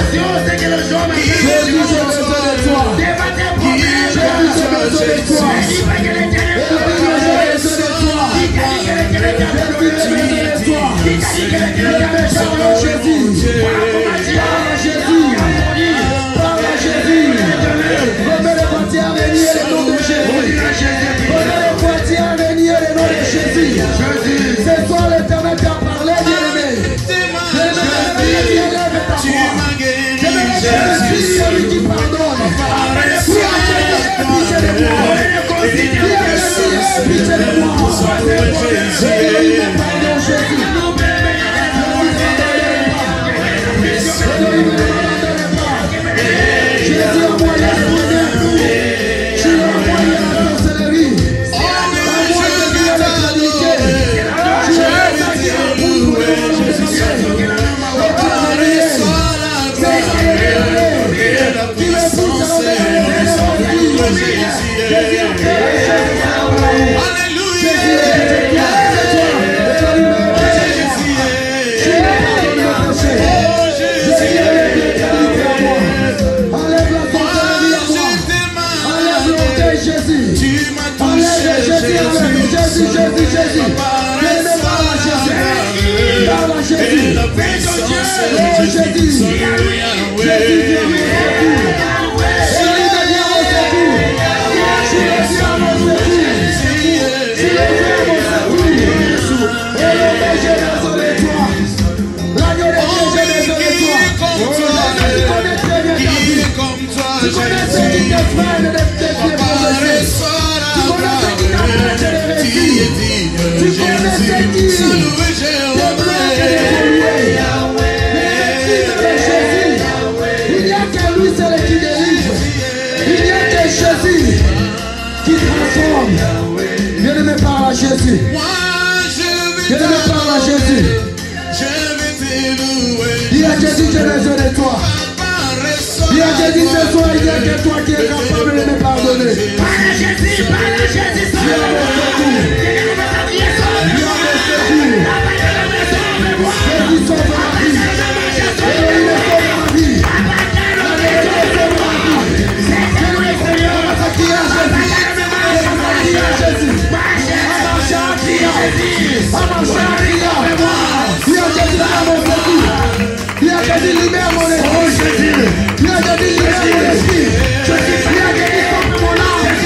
c'est que le jour m'a fait.
Jésus, j'ai besoin de toi.
C'est pas tes problèmes.
Jésus, j'ai besoin de toi.
Dis pas que l'éternel t'a
Elohim, j'ai besoin de toi.
Dis que l'éternel t'a
Jésus, j'ai besoin de toi.
Dis que l'éternel t'a
Parle à Jésus. Parle à Jésus. Parle à Jésus. Remets les boîtiers à venir le nom de Jésus. Remets les boîtiers à venir le nom de Jésus. Ce soir, l'éternel t'a parlé, bien-aimé. Bien-aimé, lève ta voix. Bien-aimé, Jésus, celui qui pardonne. Dis à Jésus, aie pitié de moi. Dis à Jésus, aie pitié de moi. Elohim, pardon, Jésus. Elohim, ne m'abandonne pas. Jésus, envoyé à ton œuvre. Je l'ai envoyé à la sorcellerie. Envoie Jésus à la crédulité. Je l'ai envoyé à la poudre. Jésus. Bien-aimé, parle à Jésus. Dis à Jésus, j'ai besoin de toi. Dis à Jésus, ce soir, il n'y a que toi qui es capable de me pardonner.
Parle à Jésus, parle à Jésus.
Viens à mon secours. Viens à mon secours. Jésus, sauve ma vie. Elohim, sauve ma vie. Alléluia, sauve ma vie. Bien-aimé, Seigneur, on va crier à Jésus. On va crier à Jésus. Jésus, libère mon esprit. Viens Jésus, libère mon esprit. Viens Jésus, sauve mon âme.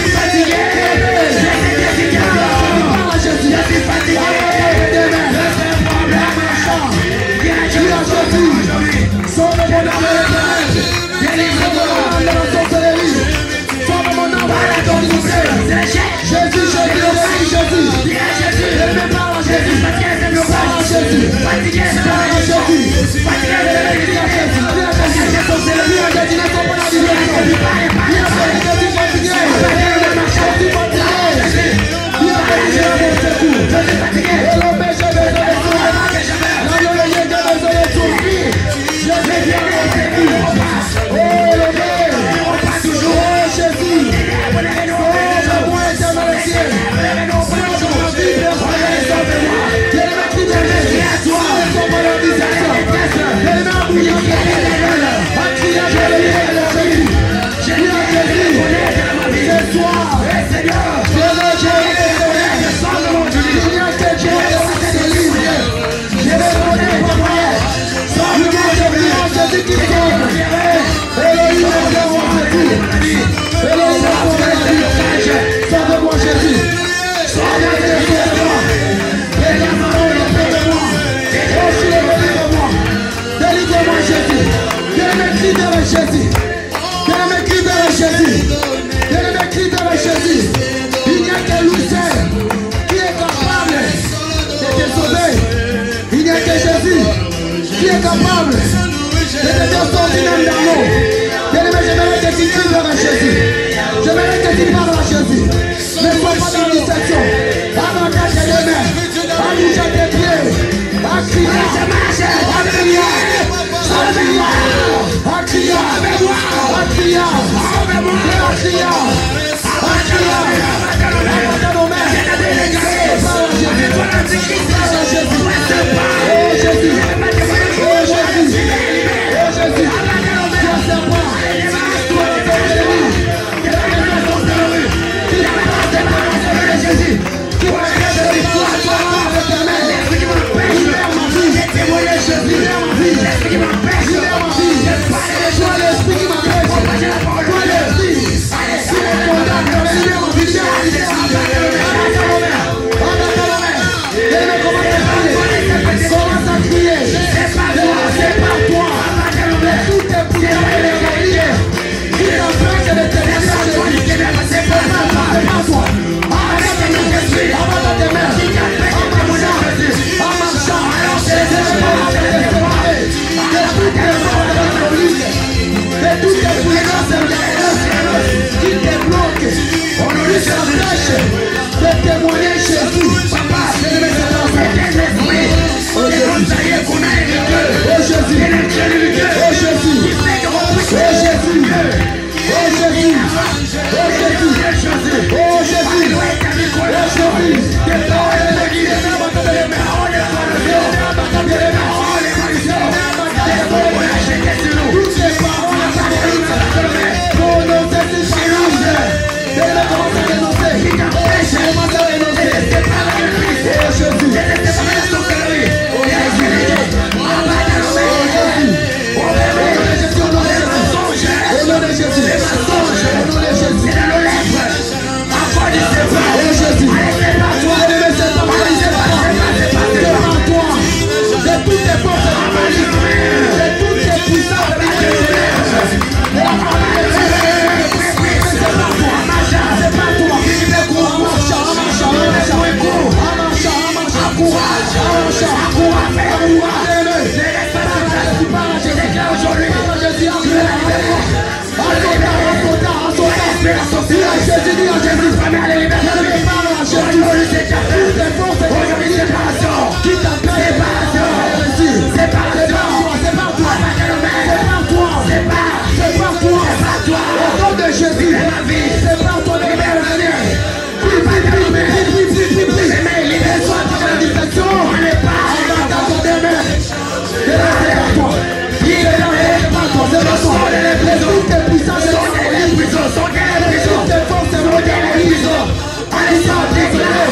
qui sont emprisonnés.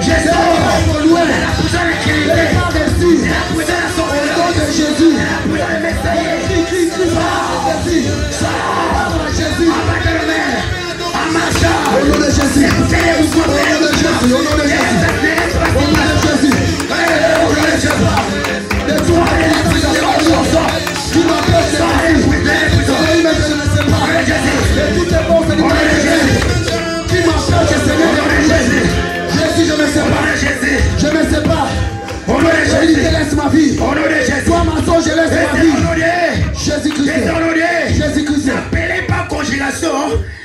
Jésus, loin. Les pas réussis. Au nom de Jésus. Crie, Jésus. Jésus. Au nom de Jésus. Au nom de Jésus. Au nom de Jésus. Au nom de Jésus. Au nom de Jésus. De toi, qui m'empêche de partir. Je ne sais pas. De toutes les forces de Jésus. Qui m'empêche de Jésus. Jésus, je ne sais pas. Je ne sais pas. Je lui laisse ma vie. Toi, ma soeur, je laisse ma vie. Jésus-Christ. Jésus-Christ.
N'appelez pas conjuration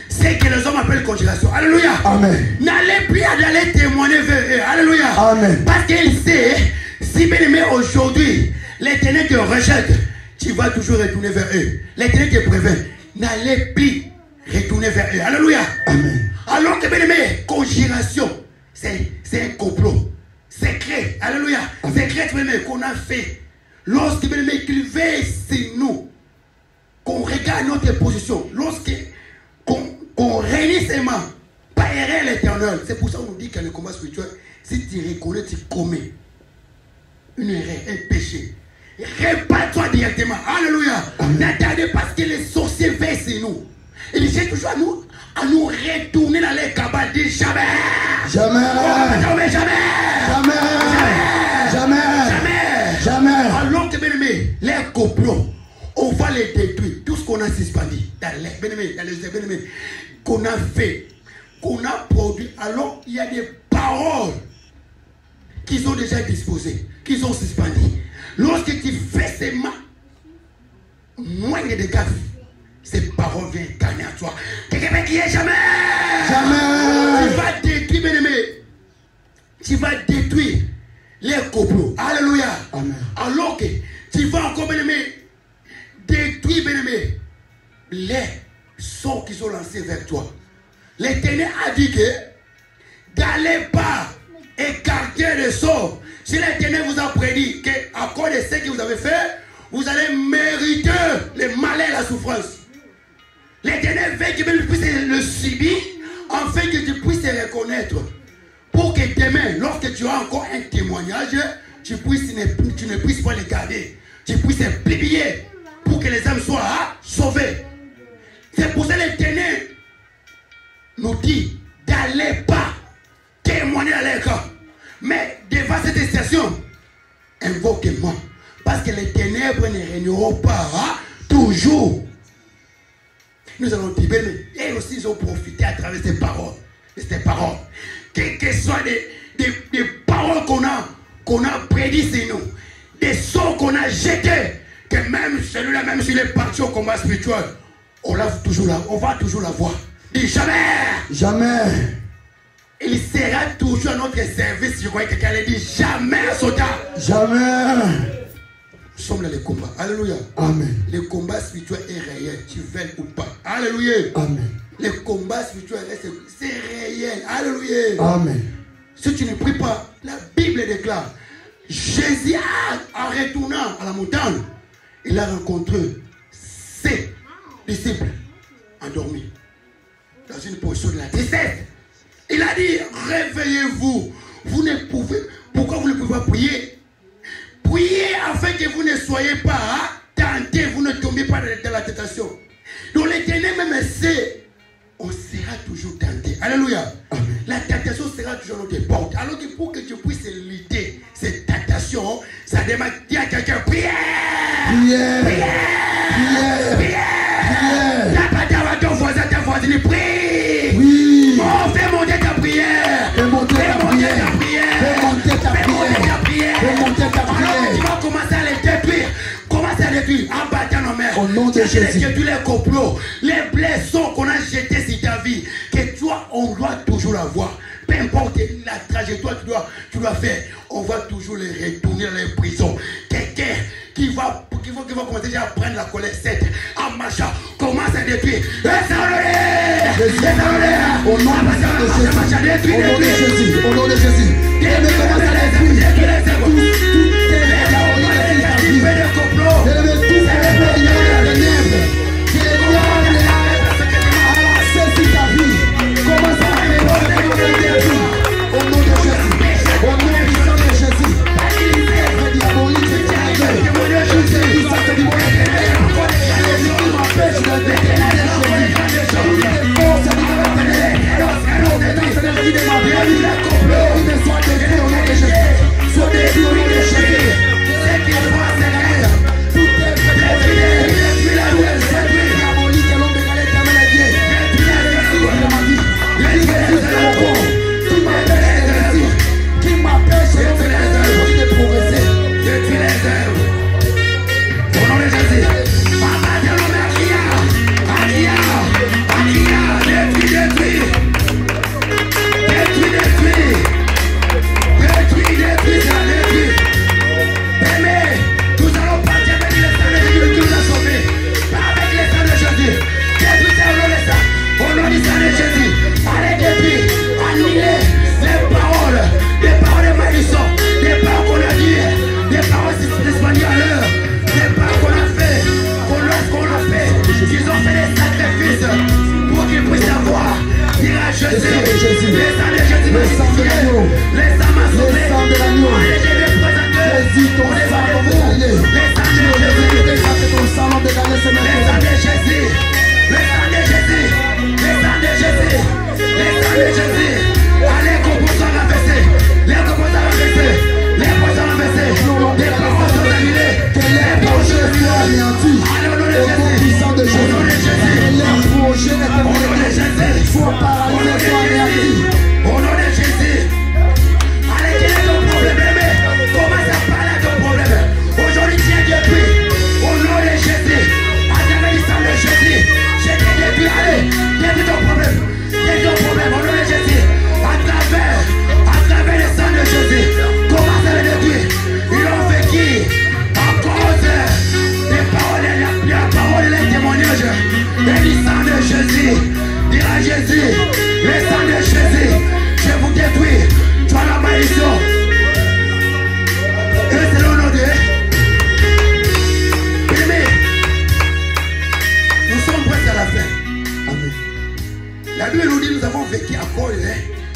c'est que les hommes appellent conjuration. Alléluia.
Amen.
N'allez plus aller témoigner vers eux. Alléluia.
Amen.
Parce qu'il sait, si bien aimé aujourd'hui, l'Éternel te rejette, tu vas toujours retourner vers eux. L'Éternel te prévient. N'allez plus retourner vers eux. Alléluia.
Amen.
Alors que bien aimé, conjuration, c'est un complot. Secret. Alléluia. Secret bien aimé qu'on a fait. Lorsque bien aimé qu'il veille sur nous, qu'on regarde notre position, qu'on réunit ses mains, pas errer l'Éternel. C'est pour ça qu'on dit que le combat spirituel, si tu reconnais, tu commets une erreur, un péché. Répare-toi directement. Alléluia. N'attendez pas ce que les sorciers veillent sur nous. Ils essaient toujours à nous retourner dans les cabales. Dis jamais.
Jamais.
Jamais. Jamais.
Jamais. Jamais. Jamais.
Alors que bien aimé, les complots, on va les détruire. Tout ce qu'on a suspendu dans les bien-aimés, qu'on a fait, qu'on a produit. Alors il y a des paroles qui sont déjà disposées, qui sont suspendues. Lorsque tu fais ces mains, moins de dégâts, ces paroles viennent gagner à toi. Quelqu'un qui est jamais.
Jamais.
Tu vas détruire, bien-aimé. Tu vas détruire les complots. Alléluia.
Amen.
Alors que tu vas encore, bien-aimé, détruire, bien-aimé, les sorts qui sont lancés vers toi. L'Éternel a dit que n'allez pas écarter les sorts. Si l'Éternel vous a prédit qu'à cause de ce que vous avez fait, vous allez mériter le malheur et la souffrance. L'Éternel veut que tu puisses le subir, afin que tu puisses te reconnaître. Pour que demain, lorsque tu as encore un témoignage, tu ne puisses pas le garder. Tu puisses le publier pour que les âmes soient sauvées. C'est pour ça que l'Éternel nous dit d'aller pas témoigner à l'écran. Mais devant cette station, invoquez-moi. Parce que les ténèbres ne régneront pas toujours. Nous allons dire, et aussi ils ont profité à travers ces paroles. Ces paroles. Quelles que soient des paroles qu'on a prédites sur nous. Des sorts qu'on a jetés. Que même celui-là, même s'il est parti au combat spirituel, on va toujours la voir. Dis jamais.
Jamais.
Il sera toujours à notre service. Je crois que quelqu'un dit jamais, Sota.
Jamais.
Nous sommes dans le combat. Alléluia.
Amen.
Le combat spirituel est réel. Tu veux ou pas. Alléluia. Amen. Le combat spirituel, c'est réel. Alléluia.
Amen.
Si tu ne pries pas, la Bible déclare, Jésus en retournant à la montagne, il a rencontré ses disciples endormis dans une position de la tristesse. Il a dit, réveillez-vous. Vous ne pouvez, pourquoi vous ne pouvez pas prier? Priez afin que vous ne soyez pas tentés, vous ne tombiez pas dans la tentation. Donc l'Éternel même sait, on sera toujours tenté. Alléluia. Amen. La tentation sera toujours à notre porte. Alors que pour que tu puisses lutter cette tentation, ça demande à quelqu'un, prière.
Prière.
Prière. Prière. T'as pas ton voisin, ta voisine, prie.
Oui.
Oh, fais monter ta prière.
Fais monter ta prière. Fais monter ta prière. Fais monter ta prière.
Alors tu vas commencer à les détruire. Commence à les détruire en battant nos mères.
Au nom de Jésus.
Tous les complots, les blessures qu'on a jetés sur ta vie, que toi, on doit toujours la voir. Peu importe la trajectoire que tu dois faire, on va toujours les retourner dans les prisons. Quelqu'un qui va commencer déjà à prendre la colère 7 en marchant, commence à détruire.
Au nom de Jésus. Au nom de Jésus. Commence à détruire. Commence à vie de ma famille, il soit détruit au nom de Jésus. Soit détruit au nom de Jésus.
C'est qu'il faut s'écrire.
Tout est fait.
Détruis la nouvelle, détruis.
Diabolique, l'homme de galère, t'amène à Dieu. Qui m'empêche de réussir, qui m'empêche de progresser.
Détruis les œuvres. Au nom de Jésus. Papa, Dieu, l'homme Akia. Détruis. Aimé, nous allons partir avec les sang de Jésus qui nous a sauvés. Pas avec les sang de Jésus. Détruis ça au nom du sang de Jésus. Allez, détruis, annulez les paroles de malédiction, des paroles qu'on a dit, des paroles d'espagnol, des paroles qu'on a fait, qu'ils ont fait des sacrifices pour qu'ils puissent avoir. Il a Jésus, les sangs de Jésus,
le sang de l'agneau,
les sangs m'a sauvé.
le sang de l'agneau.
Allez, je vais présenter.
Jésus, ton sang de gagner.
Les sangs de Jésus.
Ton sang de gagner ce
Les
matin.
sangs de Jésus, les sangs de Jésus, les sangs de Jésus, les sangs de Jésus. Allez, composants renversés, les composants renversés, les composants renversés, les paroles sont annulées, les projets sont
anéantis.
allez, au nom de
Au nom
Jésus,
puissant de
au nom de Jésus,
les projets
au nom de
n'étaient
Jésus,
soit paralysés, soit anéantis.
au nom de Jésus. Allez, quel est ton problème, bébé? Commence à parler de ton problème. Aujourd'hui, tiens depuis. Au nom de Jésus, à travers le sang de Jésus, j'ai été détruit. Allez, détruis ton problème. Détruis ton problème au nom de Jésus. À travers le sang de Jésus, commence à le détruire. Ils ont vécu à cause des paroles, la parole et les témoignages. Et du sang de Jésus, dira Jésus, le sang de Jésus, je vous détruis. Tu as la malédiction. Et c'est le nom de Aimé. Nous sommes presque à la fin. Amen. La Bible nous dit nous avons vécu à cause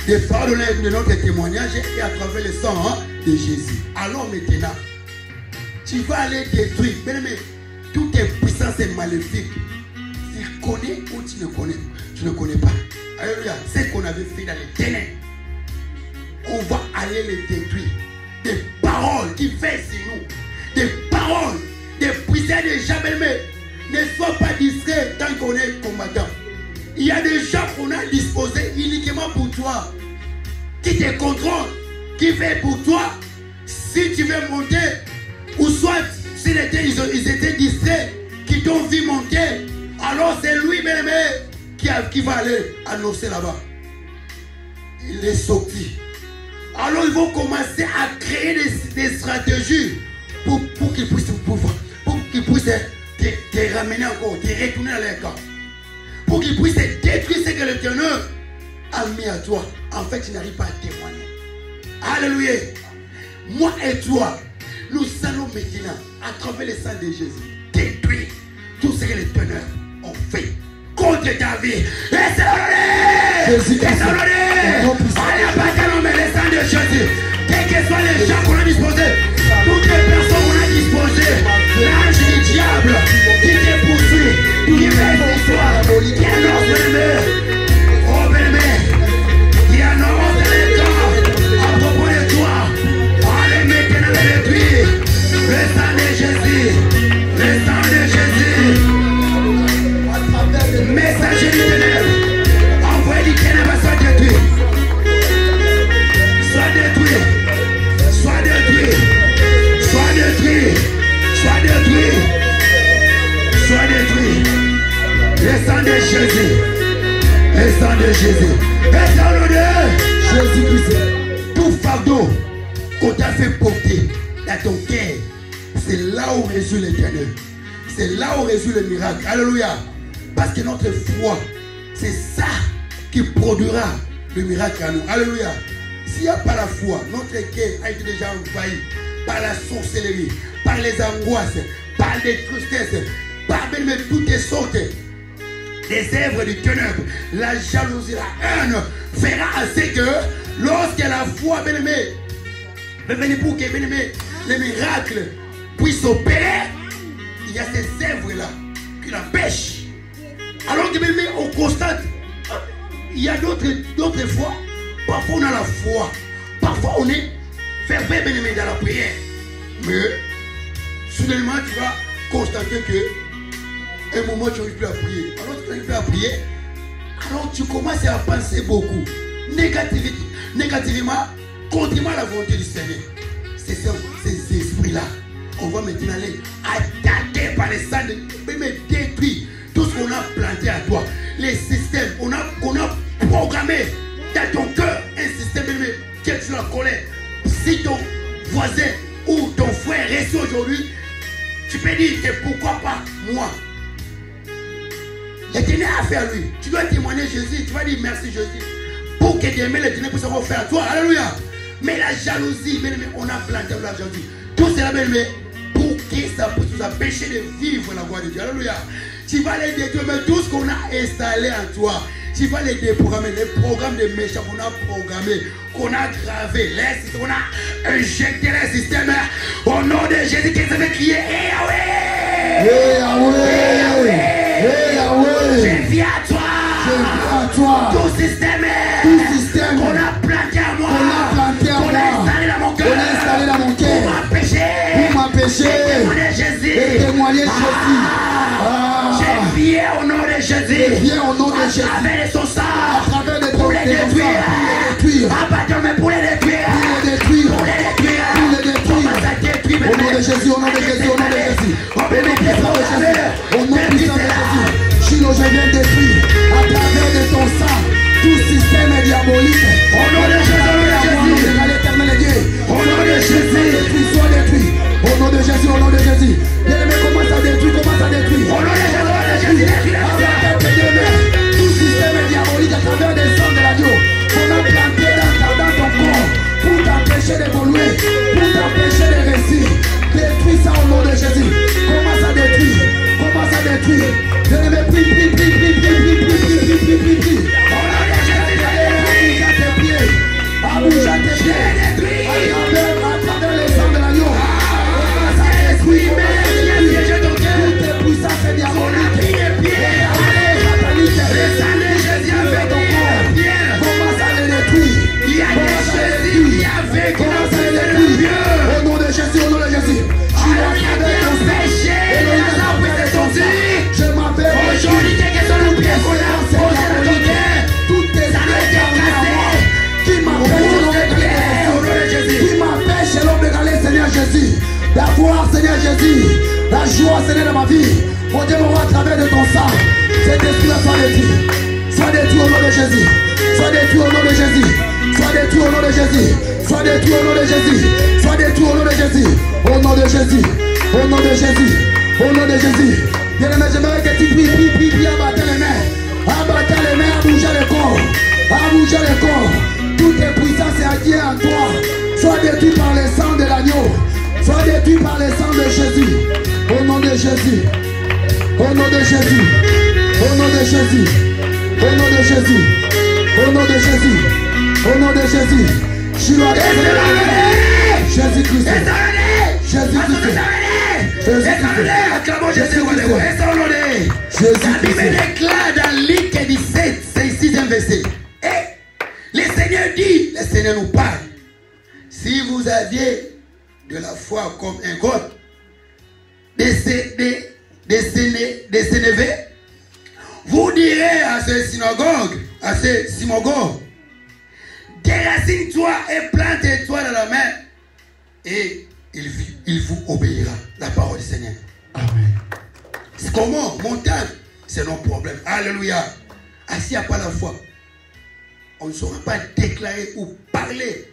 des paroles de notre témoignage et à travers le sang de Jésus. Alors maintenant, tu vas aller détruire. Bien aimé, toutes tes puissances maléfiques. Tu connais ou tu ne connais pas. Alléluia. C'est ce qu'on avait fait dans les ténèbres. On va aller les détruire. Des paroles qui fait sur nous. Des paroles, des puissances de gens. Ne sois pas distrait tant qu'on est combattant. Il y a des gens qu'on a disposés uniquement pour toi. Qui te contrôlent. Qui fait pour toi. Si tu veux monter. Ou soit s'ils étaient distraits. Qui t'ont vu monter. Alors c'est lui bien aimé qui va aller annoncer là-bas. Il est sorti. Alors ils vont commencer à créer des stratégies pour qu'ils puissent te ramener encore, te retourner dans les camps. Pour qu'ils puissent détruire ce que l'Éternel a mis à toi. En fait, tu n'arrives pas à témoigner. Alléluia. Moi et toi, nous allons maintenant, à travers le sang de Jésus, détruire tout ce que l'Éternel a fait contre ta vie. Et c'est
Jésus,
l'honneur. Allez, abattez le sang de Jésus. Quels que soient les gens qu'on a disposés, toutes les personnes qu'on a disposées, l'ange du diable qui te poursuit, qui veille pour toi, qui annonce le oh bébé, qui annonce les camps à propos de toi. Allez, maintenant le détruire. Le sang de Jésus, le sang de Jésus. Messager du ténèbre, envoyé du ténèbre, soit détruit. Soit détruit. Soit détruit. Soit détruit. Soit détruit. Soit détruit. Le sang de Jésus. Le sang de Jésus. Et dans le de Jésus-Christ. Tout fardeau qu'on t'a fait porter dans ton cœur, c'est là où résout l'Éternel. C'est là où résout le miracle. Alléluia. Parce que notre foi, c'est ça qui produira le miracle à nous. Alléluia. S'il n'y a pas la foi, notre cœur a été déjà envahi par la sorcellerie, par les angoisses, par les tristesses, par même toutes les sortes des œuvres du ténèbre. La jalousie, la haine fera assez que lorsque la foi, bien-aimé, va venir pour que, bien-aimé, les miracles puissent opérer, il y a ces œuvres-là qui l'empêchent. Alors que, bien-aimé, on constate, il y a d'autres fois, Parfois on a la foi. Parfois on est fervent bien-aimé dans la prière. Mais soudainement tu vas constater que un moment tu n'arrives plus à prier. Alors tu n'arrives plus à prier. Alors tu commences à penser beaucoup. Négativement, contrairement à la volonté du Seigneur. C'est ces esprits-là. On va maintenant les attaquer par les sangs de mais détruire tout ce qu'on a planté à toi. Les systèmes qu'on a programmé dans ton cœur. Un système qui est sur la colère. Si ton voisin ou ton frère reste aujourd'hui, tu peux dire que pourquoi pas moi. L'Éternel a fait à lui. Tu dois témoigner Jésus. Tu vas dire merci Jésus. Pour que demain l'Éternel puisse avoir fait à toi. Alléluia. Mais la jalousie, bien aimé, on a planté la jalousie. Tout cela, bien aimé, pour que ça puisse nous empêcher de vivre la voie de Dieu. Alléluia. Tu vas les détruire, mais tout ce qu'on a installé en toi, tu vas les déprogrammer. Les programmes de méchants qu'on a programmés, qu'on a gravés, qu'on a injecté les systèmes. Au nom de Jésus, qui s'est fait crier, Yahweh!
Yahweh! Yahweh!
Je viens à toi! Tout système qu'on a planté à moi, qu'on a installé dans mon cœur, pour m'empêcher de témoigner Jésus. Je viens au nom de Jésus, à travers son sang, pour les détruire, abattons-les pour les détruire,
au nom de Jésus, au nom de Jésus, au nom de Jésus, au nom puissant de Jésus, Shiloh, je viens détruire à travers de ton sang tout système diabolique.
Au nom de Jésus,
au nom de Jésus, sois détruit. Au nom de Jésus, au nom de Jésus. Bien-aimé, commence à détruire,
Au nom de Jésus,
tout système diabolique à travers des sangs de l'agneau qu'on a planté dans ton corps pour t'empêcher d'évoluer, pour t'empêcher de réussir. Détruis ça au nom de Jésus. Commence à détruire. Bien-aimé, prie. À bouger tes pieds. À travers les sangs de l'agneau. Toutes tes puissances diaboliques. Commence à les détruire. Au nom de Jésus, au nom de Jésus. Je m'appelle aujourd'hui, quelles sont nos pièces qu'on a posées dans ton cœur. Toutes tes qui m'empêche l'homme de regarder Seigneur Jésus, d'avoir Seigneur Jésus, la joie Seigneur de ma vie. Mon Dieu m'envoie à travers de ton sang. Cet esprit-là soit détruit. Sois détruit au nom de Jésus. Sois détruit au nom de Jésus. Sois détruit au nom de Jésus. Sois détruit au nom de Jésus. Sois détruit au nom de Jésus. Au nom de Jésus. Au nom de Jésus. Au nom de Jésus. Bien-aimé, j'aimerais que tu pries, abattre les mains. Abattre les mains, à bouger le corps. À bouger le corps. Toutes tes puissances et acquises en toi. Sois détruit par le sang de l'agneau. Sois détruit par le sang de Jésus. Au nom de Jésus. Au nom de Jésus. Au nom de Jésus. Au nom de Jésus. Au nom de Jésus. Au nom de Jésus. Jésus-Christ.
La Bible déclare dans Luc 17, c'est 6e verset. Et le Seigneur dit, le Seigneur nous parle. Si vous aviez de la foi comme un goth, des Sénévé, vous direz à ce synagogue, déracine-toi et plante-toi dans la mer, et il vous obéira. La parole du Seigneur.
Amen.
C'est comment? Montagne, c'est nos problèmes. Alléluia. S'il n'y a pas la foi, on ne saura pas déclarer ou parler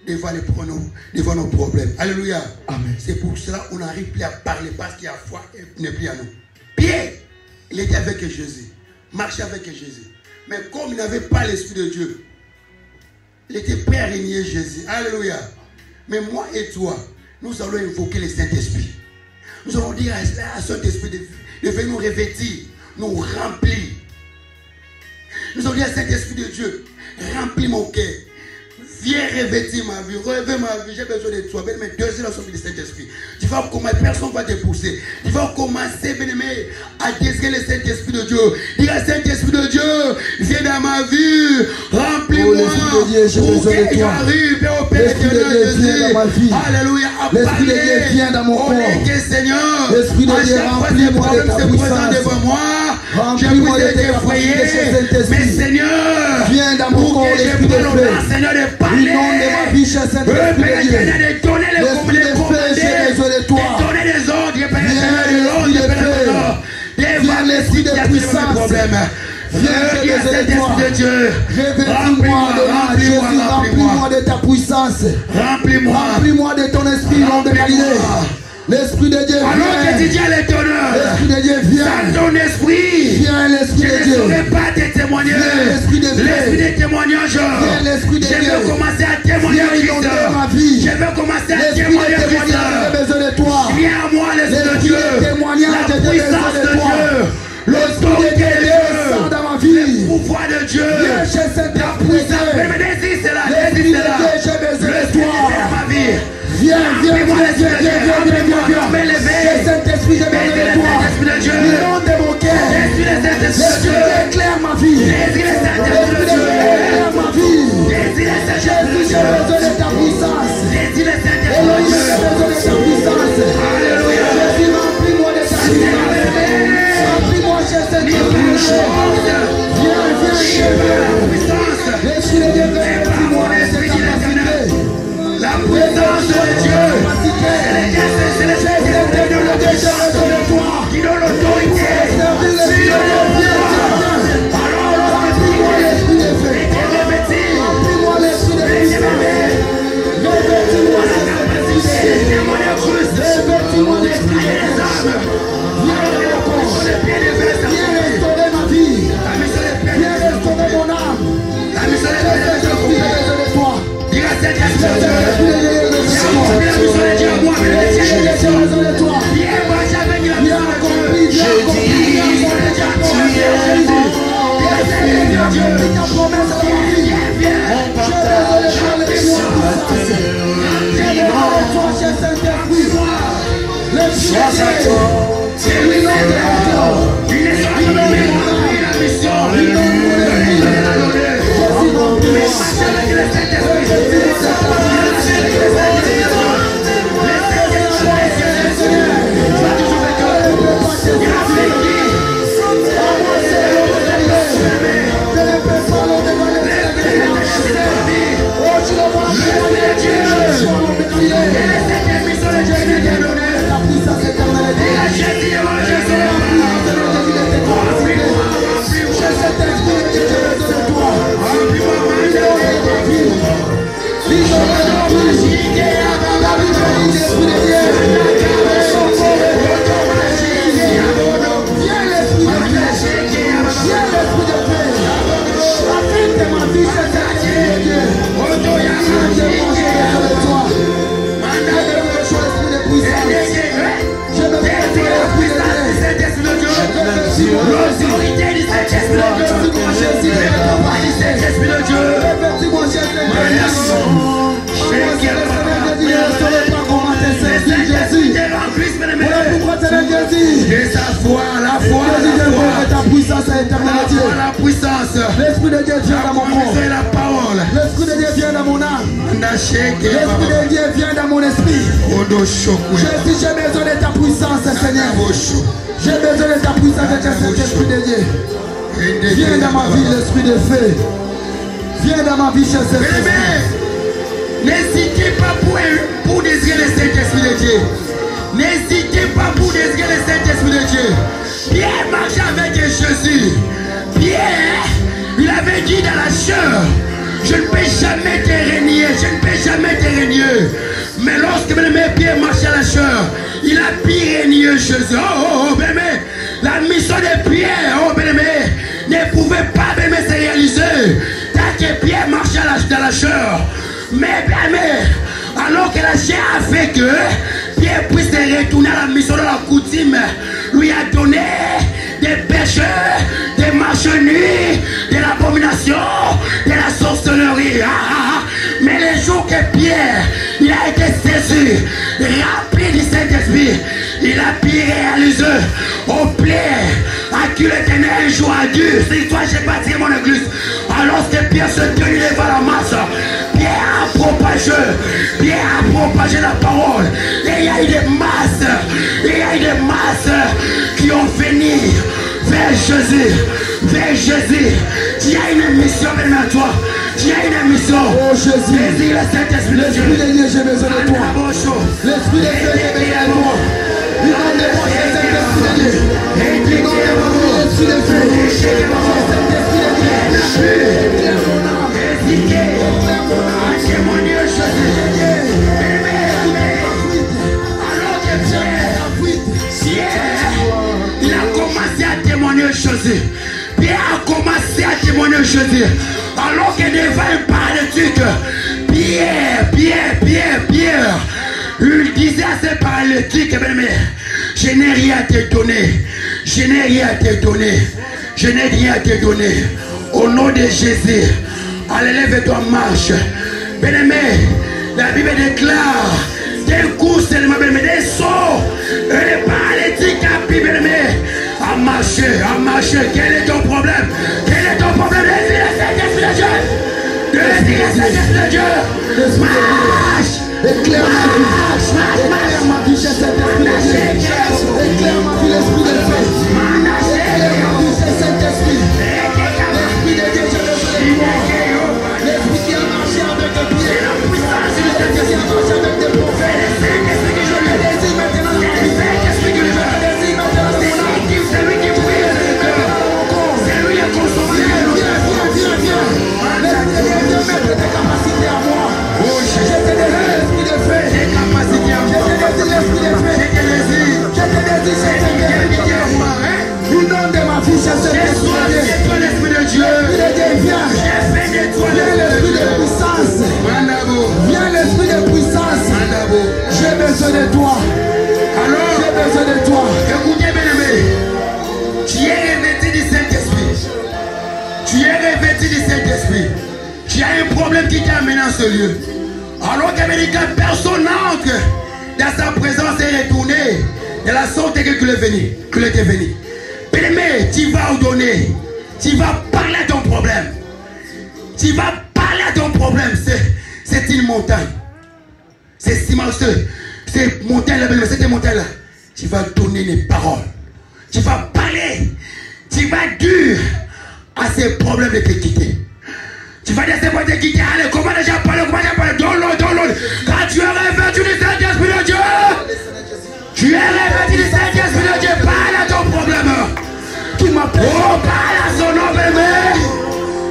devant nos problèmes. Alléluia.
Amen.
C'est pour cela qu'on n'arrive plus à parler parce qu'il y a foi et n'est plus à nous. Pierre, il était avec Jésus, marchait avec Jésus. Mais comme il n'avait pas l'Esprit de Dieu, il était prêt à régner Jésus. Alléluia. Mais moi et toi, nous allons invoquer le Saint-Esprit. Nous allons dire à Saint-Esprit de venir nous revêtir, nous remplir. Nous allons dire à Saint-Esprit de Dieu, remplis mon cœur. Viens revêtir ma vie, revêtir ma vie, j'ai besoin de toi. Mais deuxième leçon du Saint-Esprit. Tu vas commencer, personne ne va te pousser. Tu vas commencer, bien-aimé, à désirer le Saint-Esprit de Dieu. Dis à Saint-Esprit de Dieu, viens dans ma vie, remplis-moi.
Oh, l'Esprit de Dieu, j'ai besoin de toi. L'Esprit de Dieu, viens dans ma vie.
Alléluia.
L'Esprit de Dieu, viens dans mon corps.
Seigneur,
l'Esprit de Dieu, remplis-moi de ta puissance.
Devant moi.
Remplis-moi de tes capacités,
mais Seigneur,
viens dans mon corps, l'Esprit de feu.
Seigneur, de parler.
Inonde ma vie, cher Saint-Esprit de Dieu. L'Esprit de feu, j'ai besoin de toi. Viens l'Esprit de puissance. Viens, j'ai besoin de toi. Revêtis-moi de Jésus, remplis-moi de ta puissance. Remplis-moi de ton esprit, nom de Galilée. L'Esprit de Dieu vient. L'Esprit de Dieu vient.
Ton esprit.
Viens l'Esprit de Dieu.
Je ne saurais pas te témoigner.
L'Esprit de
témoignage.
Viens l'Esprit de Dieu.
Je vais commencer à témoigner.
Ma vie.
Je vais commencer à
l'Esprit
témoigner.
De témoignage, j'ai besoin de toi.
Viens à moi l'Esprit de Dieu.
De témoignage,
la puissance de Dieu.
L'Esprit de Dieu descend dans ma vie.
Le pouvoir de Dieu.
Viens chez Saint-Esprit.
C'est là.
L'Esprit de Dieu, j'ai besoin de toi. Viens. Saint-Esprit, j'ai besoin de toi. Inonde de mon cœur. L'Esprit éclaire ma vie. L'Esprit éclaire ma vie. Jésus, j'ai besoin de ta puissance. Elohim, j'ai besoin de ta puissance. Jésus, remplis-moi de ta puissance. Remplis-moi, cher Saint-Esprit. Viens. L'Esprit de Dieu, remplis-moi de ta capacité.
La puissance de Dieu. C'est le qui donne l'autorité.
L'Esprit de Dieu vient dans mon corps. L'Esprit de Dieu vient dans mon âme. L'Esprit de Dieu vient dans mon esprit. Jésus, j'ai besoin de ta puissance, Seigneur. J'ai besoin de ta puissance, Saint-Esprit de Dieu. Viens dans ma vie, l'Esprit de feu. Viens dans ma vie, cher Saint-Esprit.
N'hésitez pas pour désirer le Saint-Esprit de Dieu. N'hésitez pas pour désirer le Saint-Esprit de Dieu. Pierre marchait avec Jésus. Pierre, il avait dit dans la chair, je ne peux jamais te régner, je ne peux jamais te régner. Mais lorsque Pierre marchait à la chair, il a pu régner Jésus. Oh, bébé, la mission de Pierre, oh, bébé, ne pouvait pas, bébé, se réaliser. Tant que Pierre marchait dans la chair. Mais, bébé, alors que la chair a fait que Pierre puisse retourner à la mission de la coutume, lui a donné des péchés, des marches nues, de l'abomination, de la sorcellerie. Mais les jours que Pierre, il a été saisi, rempli du Saint-Esprit, il a pu réaliser au plaît à qui l'Éternel un jour a dû. C'est toi, j'ai bâti mon église. Alors que Pierre se tenait devant la masse, Pierre a propagé la parole. Et il y a eu des masses, qui ont fini vers Jésus. Tu as une mission, même à toi. Tu as une mission.
Oh Jésus.
Saisis le Saint-Esprit de Dieu.
L'Esprit de Dieu, j'ai besoin de toi. L'Esprit de Dieu, j'ai besoin de toi. Inondez-moi, Saint-Esprit de Dieu. Inondez-moi, l'Esprit de Dieu. Saint-Esprit de Dieu. Éclaire mon âme. Éclaire mon âme.
Témoignez Jésus.
Alors que
Pierre, il a commencé à témoigner Jésus. Pierre a commencé à témoigner Jésus. Alors que devant un paralytique, Pierre, il disait à ce paralytique, je n'ai rien à te donner. Je n'ai rien à te donner. Je n'ai rien à te donner. Au nom de Jésus, allez, lève-toi, marche. Bien-aimé, la Bible déclare d'un coup seulement, des sauts, et les paralytiques à marcher. Quel est ton problème? Quel est ton problème? Désire le Saint-Esprit de Dieu. Désire le Saint-Esprit de Dieu. Marche.
éclaire ma vie, Saint-Esprit de Dieu. Éclaire ma vie, l'Esprit de Dieu. Éclaire ma vie, Saint-Esprit. L'Esprit de Dieu, je le fais moi. L'Esprit qui a marché avec tes pieds. L'Esprit qui a marché avec tes prophètes. Je le désire maintenant dans ma vie. Je le désire maintenant dans mon âme.
C'est lui qui prie dans le cœur. C'est lui qui a consommé.
Viens. L'Esprit de Dieu, viens mettre tes capacités à moi. Je te désire l'Esprit de feu.
Tes capacités à moi.
Je te désire l'Esprit de feu.
Je te désire.
Je te désire, Saint-Esprit. Nous donne de ma vie, Saint-Esprit.
Toi l'Esprit de Dieu.
L'Esprit de Dieu, viens.
J'ai fait de toi
Viens l'Esprit de puissance. Viens l'Esprit de puissance. J'ai besoin de toi.
Alors,
J'ai besoin de toi.
écoutez bien aimé, tu es revêtu du Saint-Esprit. Tu es revêtu du Saint-Esprit. Tu as un problème qui t'a amené dans ce lieu. Alors que personne n'entre dans sa présence et retourné de la sorte que tu l'étais venu. Bien-aimé, tu vas ordonner. Tu vas parler à ton problème. Tu vas parler à ton problème. C'est une montagne. C'est cimençeux. Cette montagne-là, cette montagne-là. Tu vas donner les paroles. Tu vas parler. Tu vas dire à ces problèmes de te quitter. Tu vas dire à ces problèmes de te quitter. Allez, comment déjà parler? Donne l'autre. Quand tu es revêtu du Saint-Esprit de Dieu. Tu es revêtu du Saint-Esprit de Dieu. Parle à ton problème.
Qui m'appelle?
Oh, parle à son nom, bébé.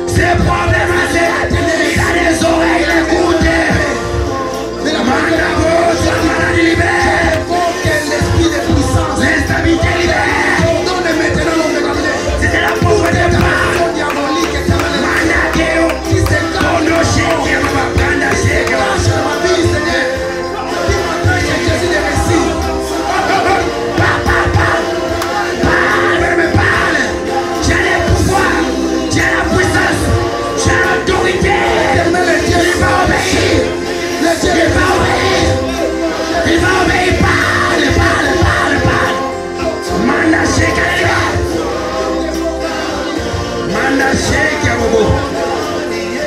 Ces problèmes-là, il a des oreilles, il écoute.
Mais la maladie libère. L'esprit de puissance.
L'instabilité libère.
Ordonne maintenant l'homme de
C'était la pauvreté de part.
diabolique éternelle.
Manadeo.
Qui s'écarte.
Tono shake, mama, panda shake.
Lâche ma vie, Seigneur. Qui m'appelle Jésus de Messie.
Parle. Tu as les pouvoirs. Tu as la puissance. Tu as l'autorité. Il va obéir. Il va obéir. Parle. Manda shake, Manda shake, bobo.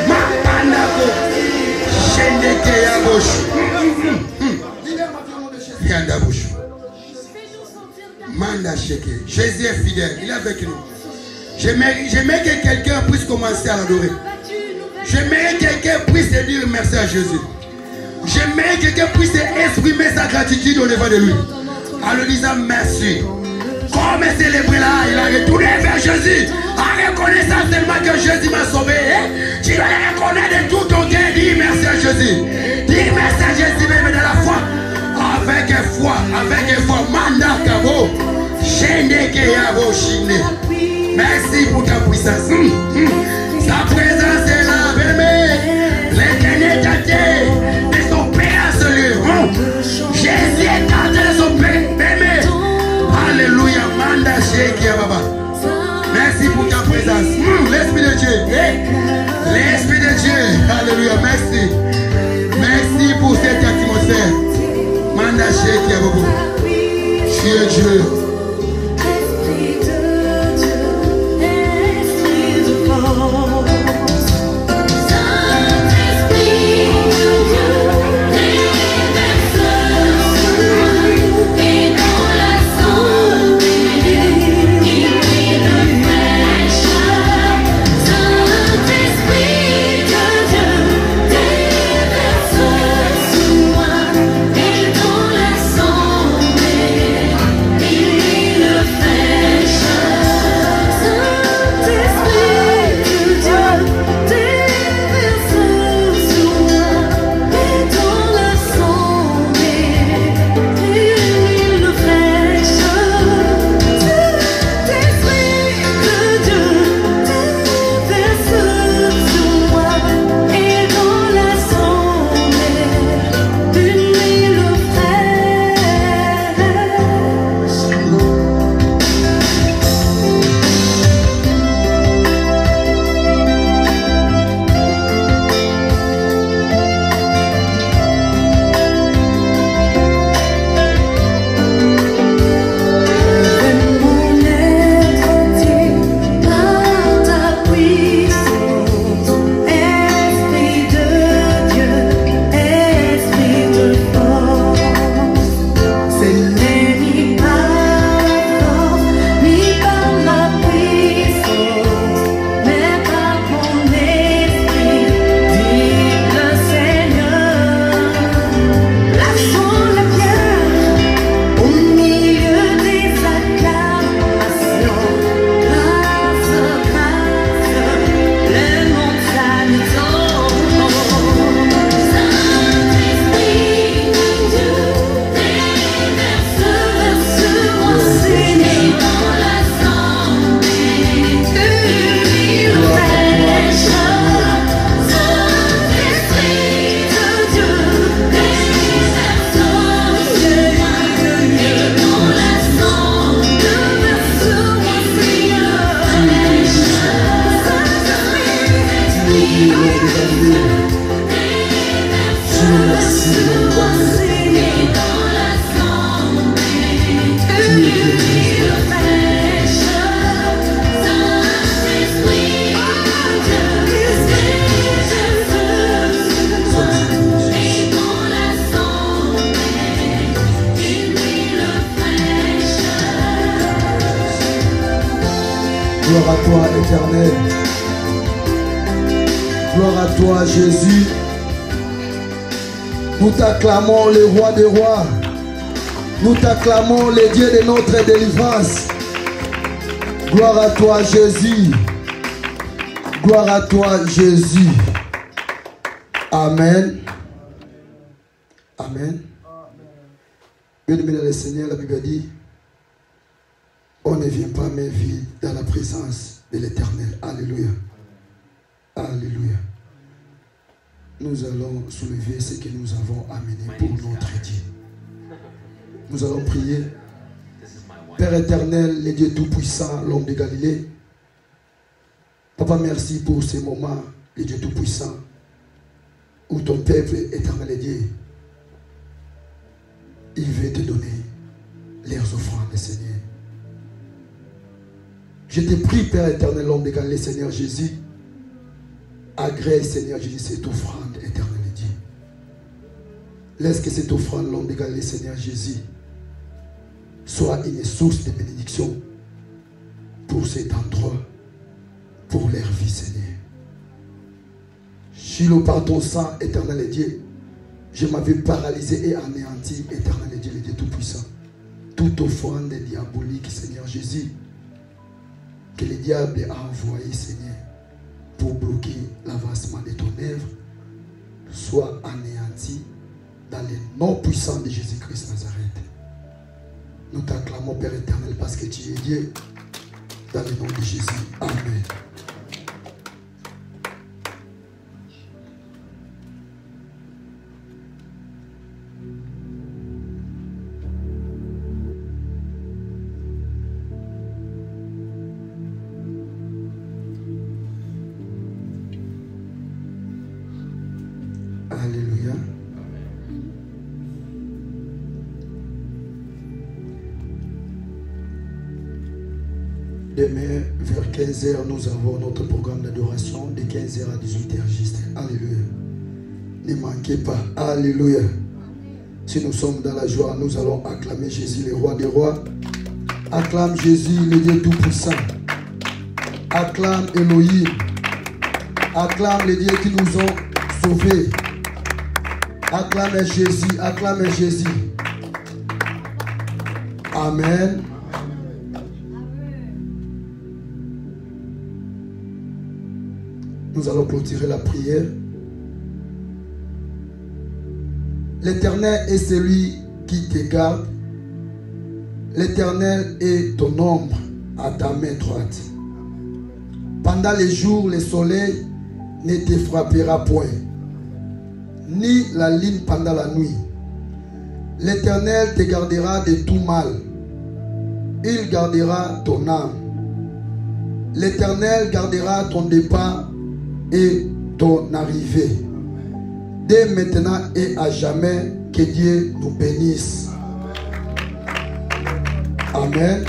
Ma panda ko. Shendeke ya bouche. Yanda bouche. Manda shake. Jésus est fidèle. Il est avec nous. J'aimerais que quelqu'un puisse commencer à l'adorer. J'aimerais que quelqu'un puisse dire merci à Jésus. J'aimerais que quelqu'un puisse exprimer sa gratitude au devant de lui. En lui disant merci. Comme célébrer là, il a retourné vers Jésus. En reconnaissant seulement que Jésus m'a sauvé. Tu dois le reconnaître de tout ton cœur. Dis merci à Jésus. Dis merci à Jésus, mais dans la foi. Avec foi. Manda kabo. Shendeke yabo shine. Merci pour ta puissance. Sa présence est là, bébé. L'éternel t'a dit de s'opérer à ce lieu. Jésus est en train de s'opérer, bébé. Alléluia, manda shake ya baba. Merci pour ta présence. L'Esprit de Dieu. L'Esprit de Dieu. Alléluia, merci.
Gloire à toi, Éternel. Gloire à toi, Jésus. Nous t'acclamons, le roi des rois. Nous t'acclamons, le Dieu de notre délivrance. Gloire à toi, Jésus. Gloire à toi, Jésus. Amen. Amen. Bien-aimé dans le Seigneur, la Bible dit, on ne vient pas mais vit dans la présence de l'Éternel. Alléluia. Alléluia. Nous allons soulever ce que nous avons amené pour notre Dieu. Nous allons prier. Père éternel, le Dieu Tout-Puissant, l'homme de Galilée. Papa, merci pour ces moments, le Dieu Tout-Puissant, où ton peuple éternel Dieu, il veut te donner leurs offrandes, Seigneur. Je te prie, Père éternel, l'homme de Galilée, Seigneur Jésus, agrée, Seigneur Jésus, cette offrande, éternel Dieu. Laisse que cette offrande, l'homme de Galilée, Seigneur Jésus, soit une source de bénédiction pour cet endroit, pour leur vie, Seigneur. Chilo, par ton sang, éternel Dieu, je m'avais paralysé et anéanti, éternel Dieu, le Dieu Tout-Puissant. Toute offrande diabolique, Seigneur Jésus, que le diable a envoyé, Seigneur, pour bloquer l'avancement de ton œuvre, soit anéanti dans le nom puissant de Jésus-Christ Nazareth. Nous t'acclamons, Père éternel, parce que tu es Dieu, dans le nom de Jésus. Amen. Alléluia. Demain, vers 15h, nous avons notre programme d'adoration de 15h à 18h juste. Alléluia. Ne manquez pas. Alléluia. Si nous sommes dans la joie, nous allons acclamer Jésus, le roi des rois. Acclame Jésus, le Dieu Tout-Puissant. Acclame Elohim. Acclame les dieux qui nous ont sauvés. Acclame Jésus, acclame Jésus. Amen. Nous allons clôturer la prière. L'Éternel est celui qui te garde. L'Éternel est ton ombre à ta main droite. Pendant les jours, le soleil ne te frappera point, ni la lune pendant la nuit. L'Éternel te gardera de tout mal. Il gardera ton âme. L'Éternel gardera ton départ et ton arrivée. Dès maintenant et à jamais, que Dieu nous bénisse. Amen.